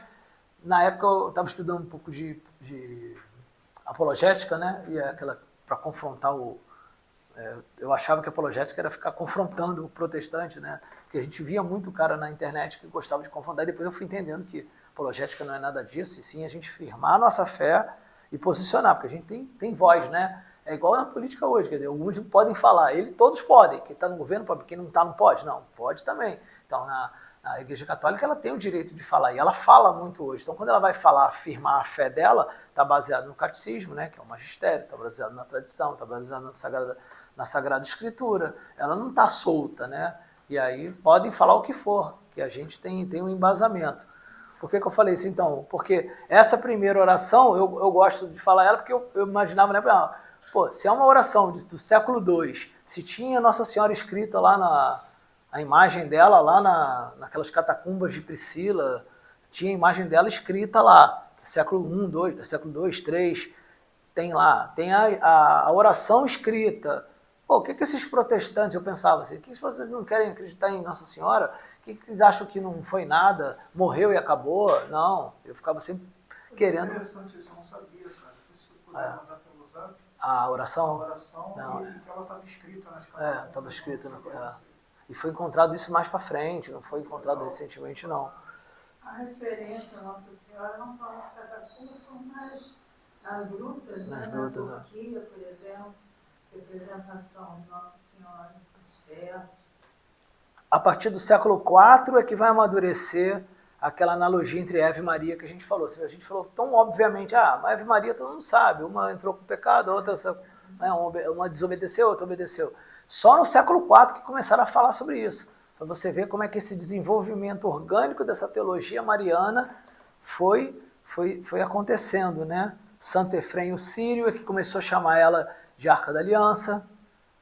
na época eu estava estudando um pouco de apologética, né, e aquela para confrontar eu achava que a apologética era ficar confrontando o protestante, né, porque a gente via muito cara na internet que gostava de confrontar, e depois eu fui entendendo que apologética não é nada disso, e sim a gente firmar a nossa fé e posicionar, porque a gente tem voz, né? É igual na política hoje, quer dizer, alguns podem falar, todos podem, quem está no governo pode, quem não está não pode, não, pode também. Então, na Igreja Católica ela tem o direito de falar, e ela fala muito hoje. Então, quando ela vai falar, afirmar a fé dela, está baseado no catecismo, né, que é o magistério, está baseado na tradição, está baseado na Sagrada Escritura, ela não está solta, né? E aí podem falar o que for, que a gente tem um embasamento. Por que eu falei isso então? Porque essa primeira oração, eu gosto de falar ela porque eu imaginava, né? Pô, se é uma oração do século II, se tinha Nossa Senhora escrita lá a imagem dela, lá naquelas catacumbas de Priscila, tinha a imagem dela escrita lá, século I, século II, III, tem lá, tem a oração escrita. Pô, o que esses protestantes, eu pensava assim, que esses protestantes não querem acreditar em Nossa Senhora? Que eles acham que não foi nada, morreu e acabou? Não, eu ficava sempre querendo... Interessante isso, eu não sabia, cara. Isso poderia mandar pelo zap. A oração? A oração, não, e que ela estava escrita nas catacumbas. Estava escrita. E foi encontrado isso mais para frente, não foi encontrado recentemente, não. A referência a Nossa Senhora não só nas catacumbas, como nas grutas, nas né? grutas, na Turquia, por exemplo, representação de Nossa Senhora nos tetos. A partir do século IV é que vai amadurecer aquela analogia entre Eva e Maria que a gente falou. A gente falou tão obviamente, mas Eva e Maria todo mundo sabe, uma entrou com pecado, a outra, uma desobedeceu, a outra obedeceu. Só no século IV que começaram a falar sobre isso. Para você ver como é que esse desenvolvimento orgânico dessa teologia mariana foi acontecendo, né? Santo Efrém o Sírio é que começou a chamar ela de Arca da Aliança,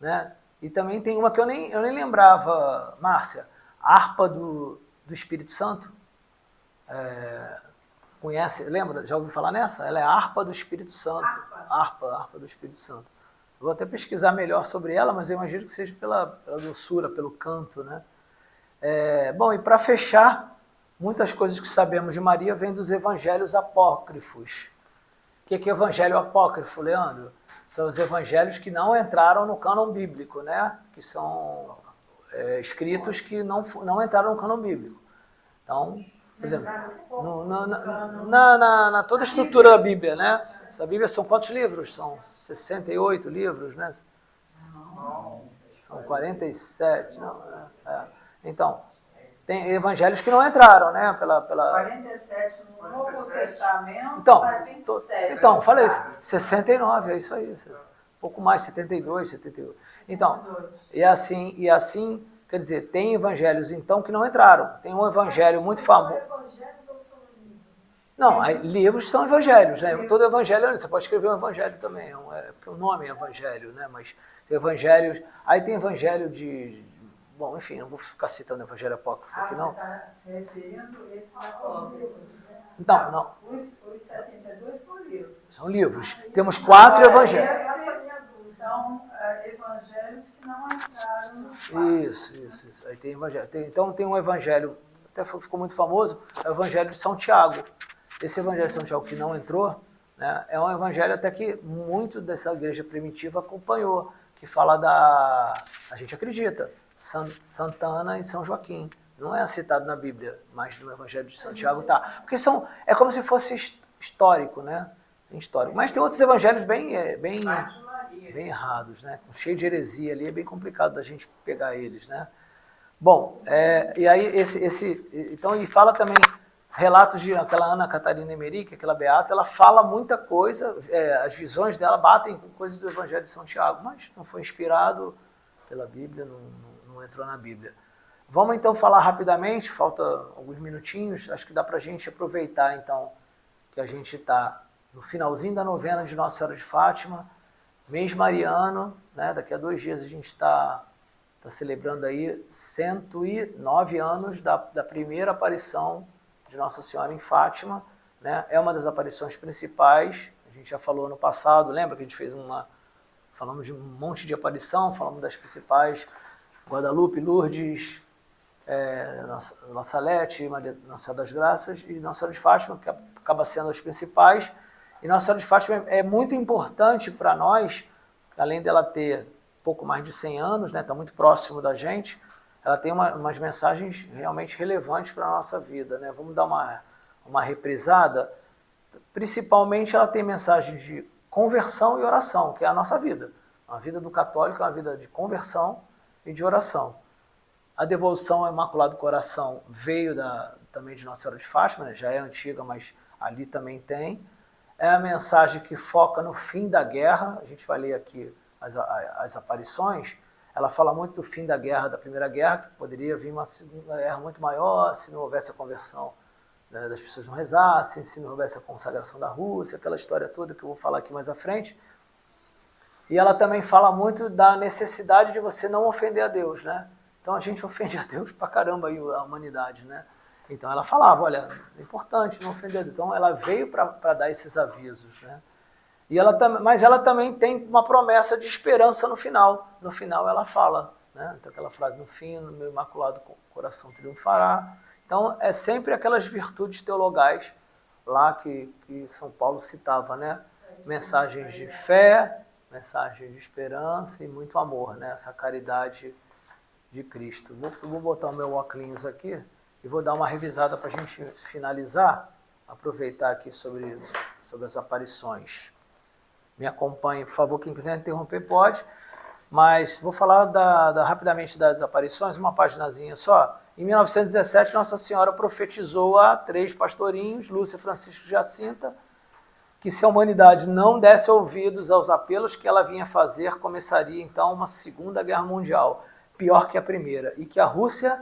né? E também tem uma que eu nem lembrava, Márcia, a harpa do Espírito Santo. Conhece, lembra? Já ouviu falar nessa? Ela é a harpa do Espírito Santo. Harpa do Espírito Santo. Eu vou até pesquisar melhor sobre ela, mas eu imagino que seja pela doçura, pelo canto, né? Bom, e para fechar, muitas coisas que sabemos de Maria vêm dos evangelhos apócrifos. O que é evangelho apócrifo, Leandro? São os evangelhos que não entraram no cânon bíblico, né? Que são escritos que não entraram no cânon bíblico. Então, por exemplo, na toda a estrutura da Bíblia, né? Essa Bíblia são quantos livros? São 68 livros, né? São 47, não? Então, tem evangelhos que não entraram, né? 47 no Novo Testamento, então, 27. Então, falei 69, é isso aí. Um pouco mais, 72, 78. Então, e assim, quer dizer, tem evangelhos então que não entraram. Tem um evangelho muito famoso. São evangelhos ou são livros? Não, livros são evangelhos, né? Todo evangelho, você pode escrever um evangelho também, porque o nome é evangelho, né? Mas tem evangelhos, aí tem evangelho bom, enfim, não vou ficar citando evangelho apócrifo aqui, não. Você está se referindo a esses apócrifos, né? Não. Os 72 são livros. São livros. Temos 4 evangelhos. São evangelhos que não entraram no Isso. Aí tem evangelho. Então tem um evangelho, até ficou muito famoso, é o evangelho de São Tiago. Esse evangelho de São Tiago que não entrou, né, é um evangelho até que muito dessa igreja primitiva acompanhou, que fala da... A gente acredita, Santa Ana e São Joaquim. Não é citado na Bíblia, mas no Evangelho de Santiago tá. Porque é como se fosse histórico, né? Histórico. Mas tem outros evangelhos bem errados, né? Cheio de heresia ali, é bem complicado da gente pegar eles, né? Bom, e aí então, e fala também relatos de aquela Ana Catarina Emerick, aquela beata, ela fala muita coisa, as visões dela batem com coisas do Evangelho de São Tiago, mas não foi inspirado pela Bíblia, não entrou na Bíblia. Vamos então falar rapidamente, falta alguns minutinhos, acho que dá para a gente aproveitar então que a gente está no finalzinho da novena de Nossa Senhora de Fátima, mês mariano, né? Daqui a 2 dias a gente está celebrando aí 109 anos da primeira aparição de Nossa Senhora em Fátima, né? É uma das aparições principais, a gente já falou no passado, lembra que a gente falamos de um monte de aparição, falamos das principais, Guadalupe, Lourdes, La Salete, Nossa Senhora das Graças e Nossa Senhora de Fátima, que acaba sendo as principais. E Nossa Senhora de Fátima é muito importante para nós, além dela ter pouco mais de 100 anos, né, está muito próximo da gente, ela tem umas mensagens realmente relevantes para a nossa vida, né? Vamos dar uma reprisada. Principalmente ela tem mensagens de conversão e oração, que é a nossa vida. A vida do católico é uma vida de conversão e de oração. A devoção ao Imaculado Coração veio também de Nossa Senhora de Fátima, né? Já é antiga, mas ali também tem. É a mensagem que foca no fim da guerra, a gente vai ler aqui as aparições, ela fala muito do fim da guerra, da Primeira Guerra, que poderia vir uma segunda guerra muito maior se não houvesse a conversão, né, das pessoas não rezassem, se não houvesse a consagração da Rússia, aquela história toda que eu vou falar aqui mais à frente. E ela também fala muito da necessidade de você não ofender a Deus, né? Então a gente ofende a Deus pra caramba aí, a humanidade, né? Então ela falava, olha, é importante não ofender a Deus. Então ela veio para dar esses avisos, né? Mas ela também tem uma promessa de esperança no final. No final ela fala, né? Então aquela frase, no fim, no meu Imaculado Coração triunfará. Então é sempre aquelas virtudes teologais lá que São Paulo citava, né? Mensagens de fé, mensagem de esperança e muito amor, né? Essa caridade de Cristo. Vou botar o meu óculos aqui e vou dar uma revisada para a gente finalizar, aproveitar aqui sobre as aparições. Me acompanhe, por favor, quem quiser interromper pode, mas vou falar rapidamente das aparições, uma paginazinha só. Em 1917, Nossa Senhora profetizou a 3 pastorinhos, Lúcia, Francisco e Jacinta, que se a humanidade não desse ouvidos aos apelos que ela vinha fazer, começaria então uma Segunda Guerra Mundial, pior que a primeira, e que a Rússia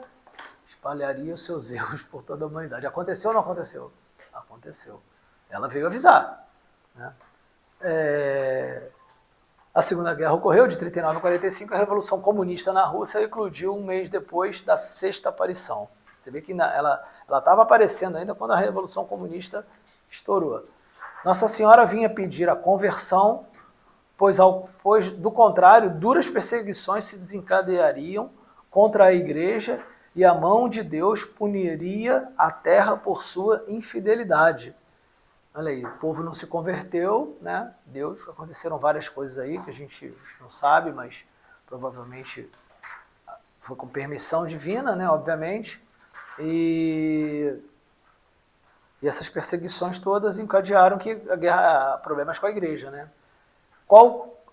espalharia os seus erros por toda a humanidade. Aconteceu ou não aconteceu? Aconteceu. Ela veio avisar, né? A Segunda Guerra ocorreu de 39 a 45, a Revolução Comunista na Rússia eclodiu um mês depois da 6ª aparição. Você vê que ela estava aparecendo ainda quando a Revolução Comunista estourou. Nossa Senhora vinha pedir a conversão, pois do contrário, duras perseguições se desencadeariam contra a Igreja e a mão de Deus puniria a terra por sua infidelidade. Olha aí, o povo não se converteu, né? Aconteceram várias coisas aí que a gente não sabe, mas provavelmente foi com permissão divina, né? Obviamente. E essas perseguições todas encadearam problemas com a Igreja, né?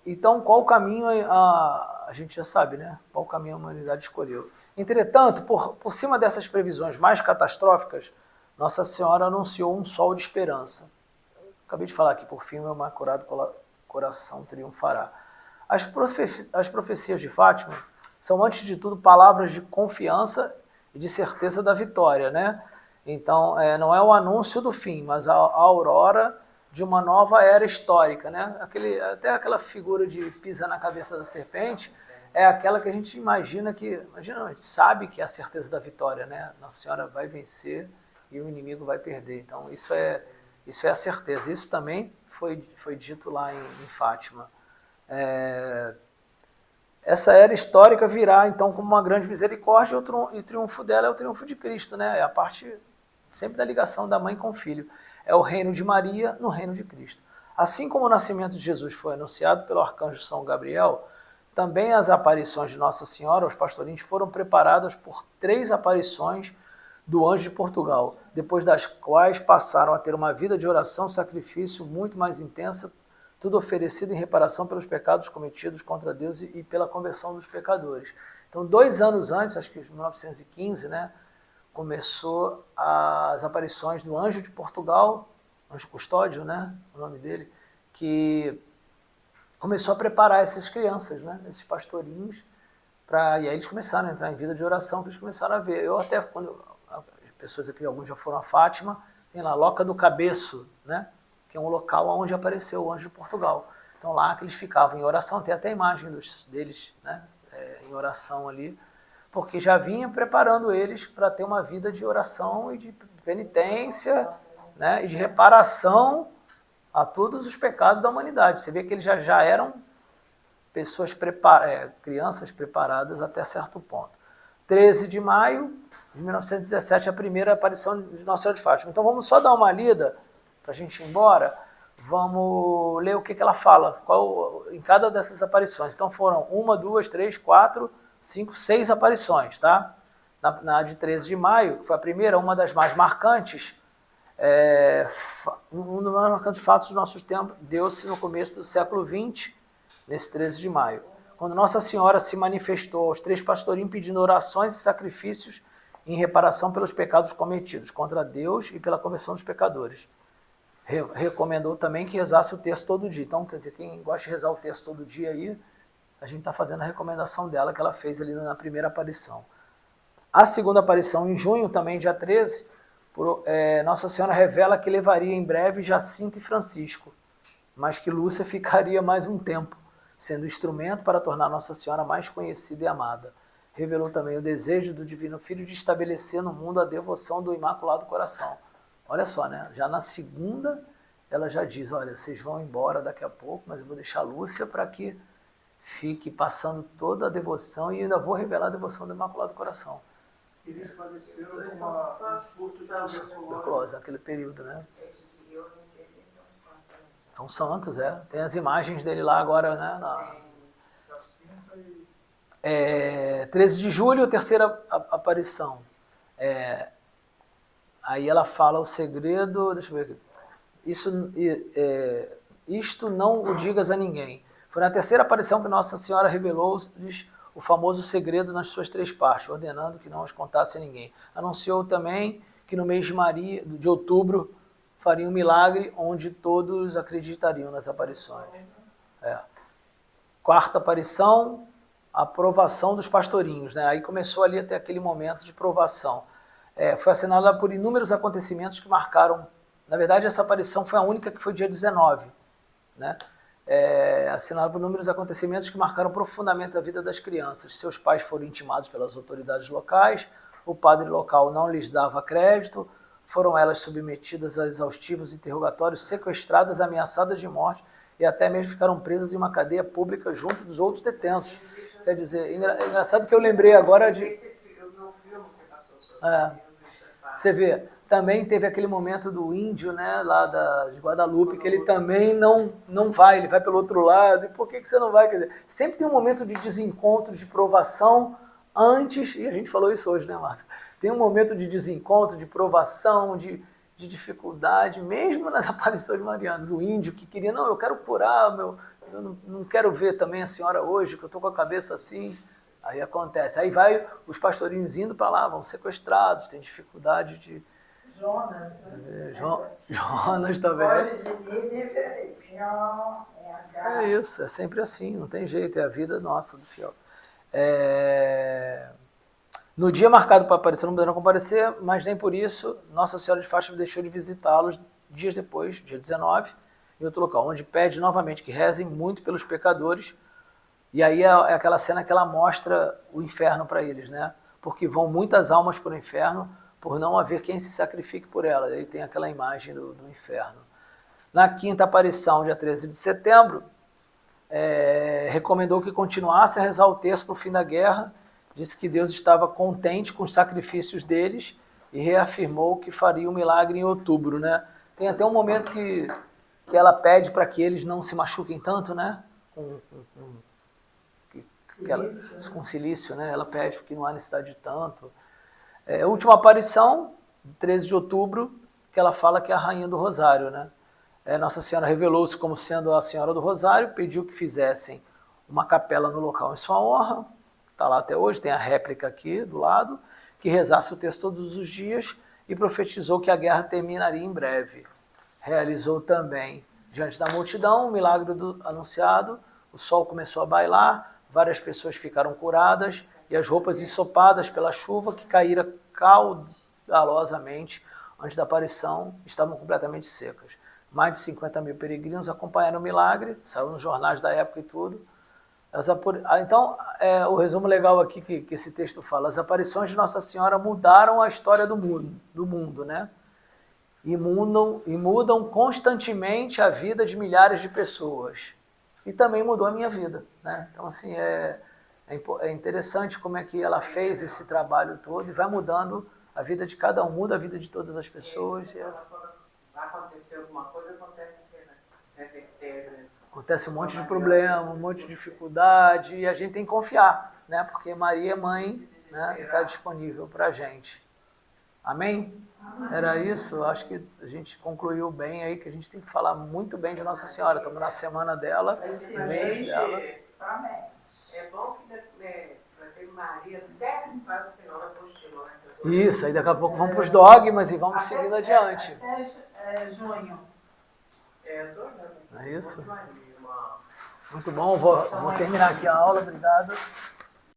Então, qual caminho a gente já sabe, né? Qual caminho a humanidade escolheu? Entretanto, por cima dessas previsões mais catastróficas, Nossa Senhora anunciou um sol de esperança. Acabei de falar aqui, por fim, o meu Imaculado Coração triunfará. As profecias de Fátima são, antes de tudo, palavras de confiança e de certeza da vitória, né? Então, não é o anúncio do fim, mas a aurora de uma nova era histórica, né? Até aquela figura de pisa na cabeça da serpente é aquela que a gente imagina, a gente sabe que é a certeza da vitória, né? Nossa Senhora vai vencer e o inimigo vai perder. Então, isso é a certeza. Isso também foi dito lá em Fátima. Essa era histórica virá, então, como uma grande misericórdia, e o triunfo dela é o triunfo de Cristo, né? É a parte sempre da ligação da mãe com o filho. É o reino de Maria no reino de Cristo. Assim como o nascimento de Jesus foi anunciado pelo arcanjo São Gabriel, Também as aparições de Nossa Senhora aos pastorinhos foram preparadas por 3 aparições do Anjo de Portugal, depois das quais passaram a ter uma vida de oração e sacrifício muito mais intensa, tudo oferecido em reparação pelos pecados cometidos contra Deus e pela conversão dos pecadores. Então, 2 anos antes, acho que em 1915, né, começou as aparições do Anjo de Portugal, Anjo Custódio, né, o nome dele, que começou a preparar essas crianças, né, esses pastorinhos, e aí eles começaram a entrar em vida de oração, que eles começaram a ver. Eu até, quando pessoas aqui, alguns já foram a Fátima, tem lá a Loca do Cabeço, né, que é um local onde apareceu o Anjo de Portugal. Então lá que eles ficavam em oração, tem até a imagem deles, né, em oração ali, porque já vinha preparando eles para ter uma vida de oração e de penitência, né, e de reparação a todos os pecados da humanidade. Você vê que eles já eram pessoas crianças preparadas até certo ponto. 13 de maio de 1917, a primeira aparição de Nossa Senhora de Fátima. Então vamos só dar uma lida, para a gente ir embora, vamos ler o que ela fala em cada dessas aparições. Então foram 1, 2, 3, 4, 5, 6 aparições, tá? Na de 13 de maio, que foi a primeira, uma das mais marcantes, um dos mais marcantes fatos dos nossos tempos, deu-se no começo do século XX, nesse 13 de maio, quando Nossa Senhora se manifestou aos 3 pastorinhos pedindo orações e sacrifícios em reparação pelos pecados cometidos contra Deus e pela conversão dos pecadores. Recomendou também que rezasse o texto todo dia. Então, quer dizer, quem gosta de rezar o texto todo dia aí, a gente está fazendo a recomendação dela que ela fez ali na primeira aparição. A segunda aparição, em junho também, dia 13, Nossa Senhora revela que levaria em breve Jacinto e Francisco, mas que Lúcia ficaria mais um tempo, sendo instrumento para tornar Nossa Senhora mais conhecida e amada. Revelou também o desejo do Divino Filho de estabelecer no mundo a devoção do Imaculado Coração. Olha só, né? Já na segunda, ela já diz, olha, vocês vão embora daqui a pouco, mas eu vou deixar a Lúcia para que fique passando toda a devoção e ainda vou revelar a devoção do Imaculado Coração. Eles faleceram com um surto de tuberculose. Naquele período, né? São santos, Tem as imagens dele lá agora, né? 13 de julho, terceira aparição. Aí ela fala o segredo, deixa eu ver aqui. Isto não o digas a ninguém. Foi na terceira aparição que Nossa Senhora revelou-lhes o famoso segredo nas suas 3 partes, ordenando que não os contasse a ninguém. Anunciou também que no mês de outubro faria um milagre onde todos acreditariam nas aparições. Quarta aparição, a provação dos pastorinhos, né? Aí começou ali até aquele momento de provação. Foi assinalada por inúmeros acontecimentos que marcaram. Na verdade, essa aparição foi a única que foi dia 19, né? Assinalada por inúmeros acontecimentos que marcaram profundamente a vida das crianças. Seus pais foram intimados pelas autoridades locais, o padre local não lhes dava crédito, foram elas submetidas a exaustivos interrogatórios, sequestradas, ameaçadas de morte e até mesmo ficaram presas em uma cadeia pública junto dos outros detentos. Quer dizer, é engraçado que eu lembrei agora de... Você vê, também teve aquele momento do índio, né, lá de Guadalupe, que ele também não vai, ele vai pelo outro lado. E por que você não vai? Quer dizer, sempre tem um momento de desencontro, de provação antes, e a gente falou isso hoje, né, Márcia? Tem um momento de desencontro, de provação, de dificuldade, mesmo nas aparições marianas. O índio que queria, não, eu quero curar, eu não quero ver também a senhora hoje, que eu estou com a cabeça assim. Aí acontece. Aí vai os pastorinhos indo para lá, vão sequestrados, tem dificuldade de... Jonas, né? Jonas também. Foge de Nínive, É isso, é sempre assim, não tem jeito, é a vida nossa do fiel. No dia marcado para aparecer, não puderam comparecer, mas nem por isso Nossa Senhora de Fátima deixou de visitá-los dias depois, dia 19, em outro local, onde pede novamente que rezem muito pelos pecadores. E aí é aquela cena que ela mostra o inferno para eles, né? Porque vão muitas almas para o inferno por não haver quem se sacrifique por ela. Aí tem aquela imagem do inferno. Na quinta aparição, dia 13 de setembro, recomendou que continuasse a rezar o terço para o fim da guerra, disse que Deus estava contente com os sacrifícios deles e reafirmou que faria um milagre em outubro, né? Tem até um momento que ela pede para que eles não se machuquem tanto, né? com silício, né? Ela pede porque não há necessidade de tanto. A última aparição, de 13 de outubro, que ela fala que é a Rainha do Rosário, né? Nossa Senhora revelou-se como sendo a Senhora do Rosário, pediu que fizessem uma capela no local em sua honra, está lá até hoje, tem a réplica aqui do lado, que rezasse o texto todos os dias e profetizou que a guerra terminaria em breve. Realizou também, diante da multidão, o milagre anunciado, o sol começou a bailar, várias pessoas ficaram curadas e as roupas ensopadas pela chuva que caíra caudalosamente antes da aparição estavam completamente secas. Mais de 50 mil peregrinos acompanharam o milagre, saiu nos jornais da época e tudo. Então, o resumo legal aqui que esse texto fala, as aparições de Nossa Senhora mudaram a história do mundo, né? E mudam constantemente a vida de milhares de pessoas. E também mudou a minha vida, né? Então, assim, é interessante como é que ela fez esse trabalho todo e vai mudando a vida de cada um, muda a vida de todas as pessoas. Vai acontecer alguma coisa, acontece né? Acontece um monte de problema, um monte de dificuldade, e a gente tem que confiar, né? Porque Maria é mãe, né? Está disponível para a gente. Amém? Era isso, acho que a gente concluiu bem aí, que a gente tem que falar muito bem de Nossa Senhora. Estamos na semana dela, mês dela. É bom que vai ter Maria até no final da apostila, né? Isso, aí daqui a pouco vamos para os dogmas e vamos seguindo adiante. Até junho. Eu tô olhando. É isso? Muito bom, vou terminar aqui a aula, obrigado.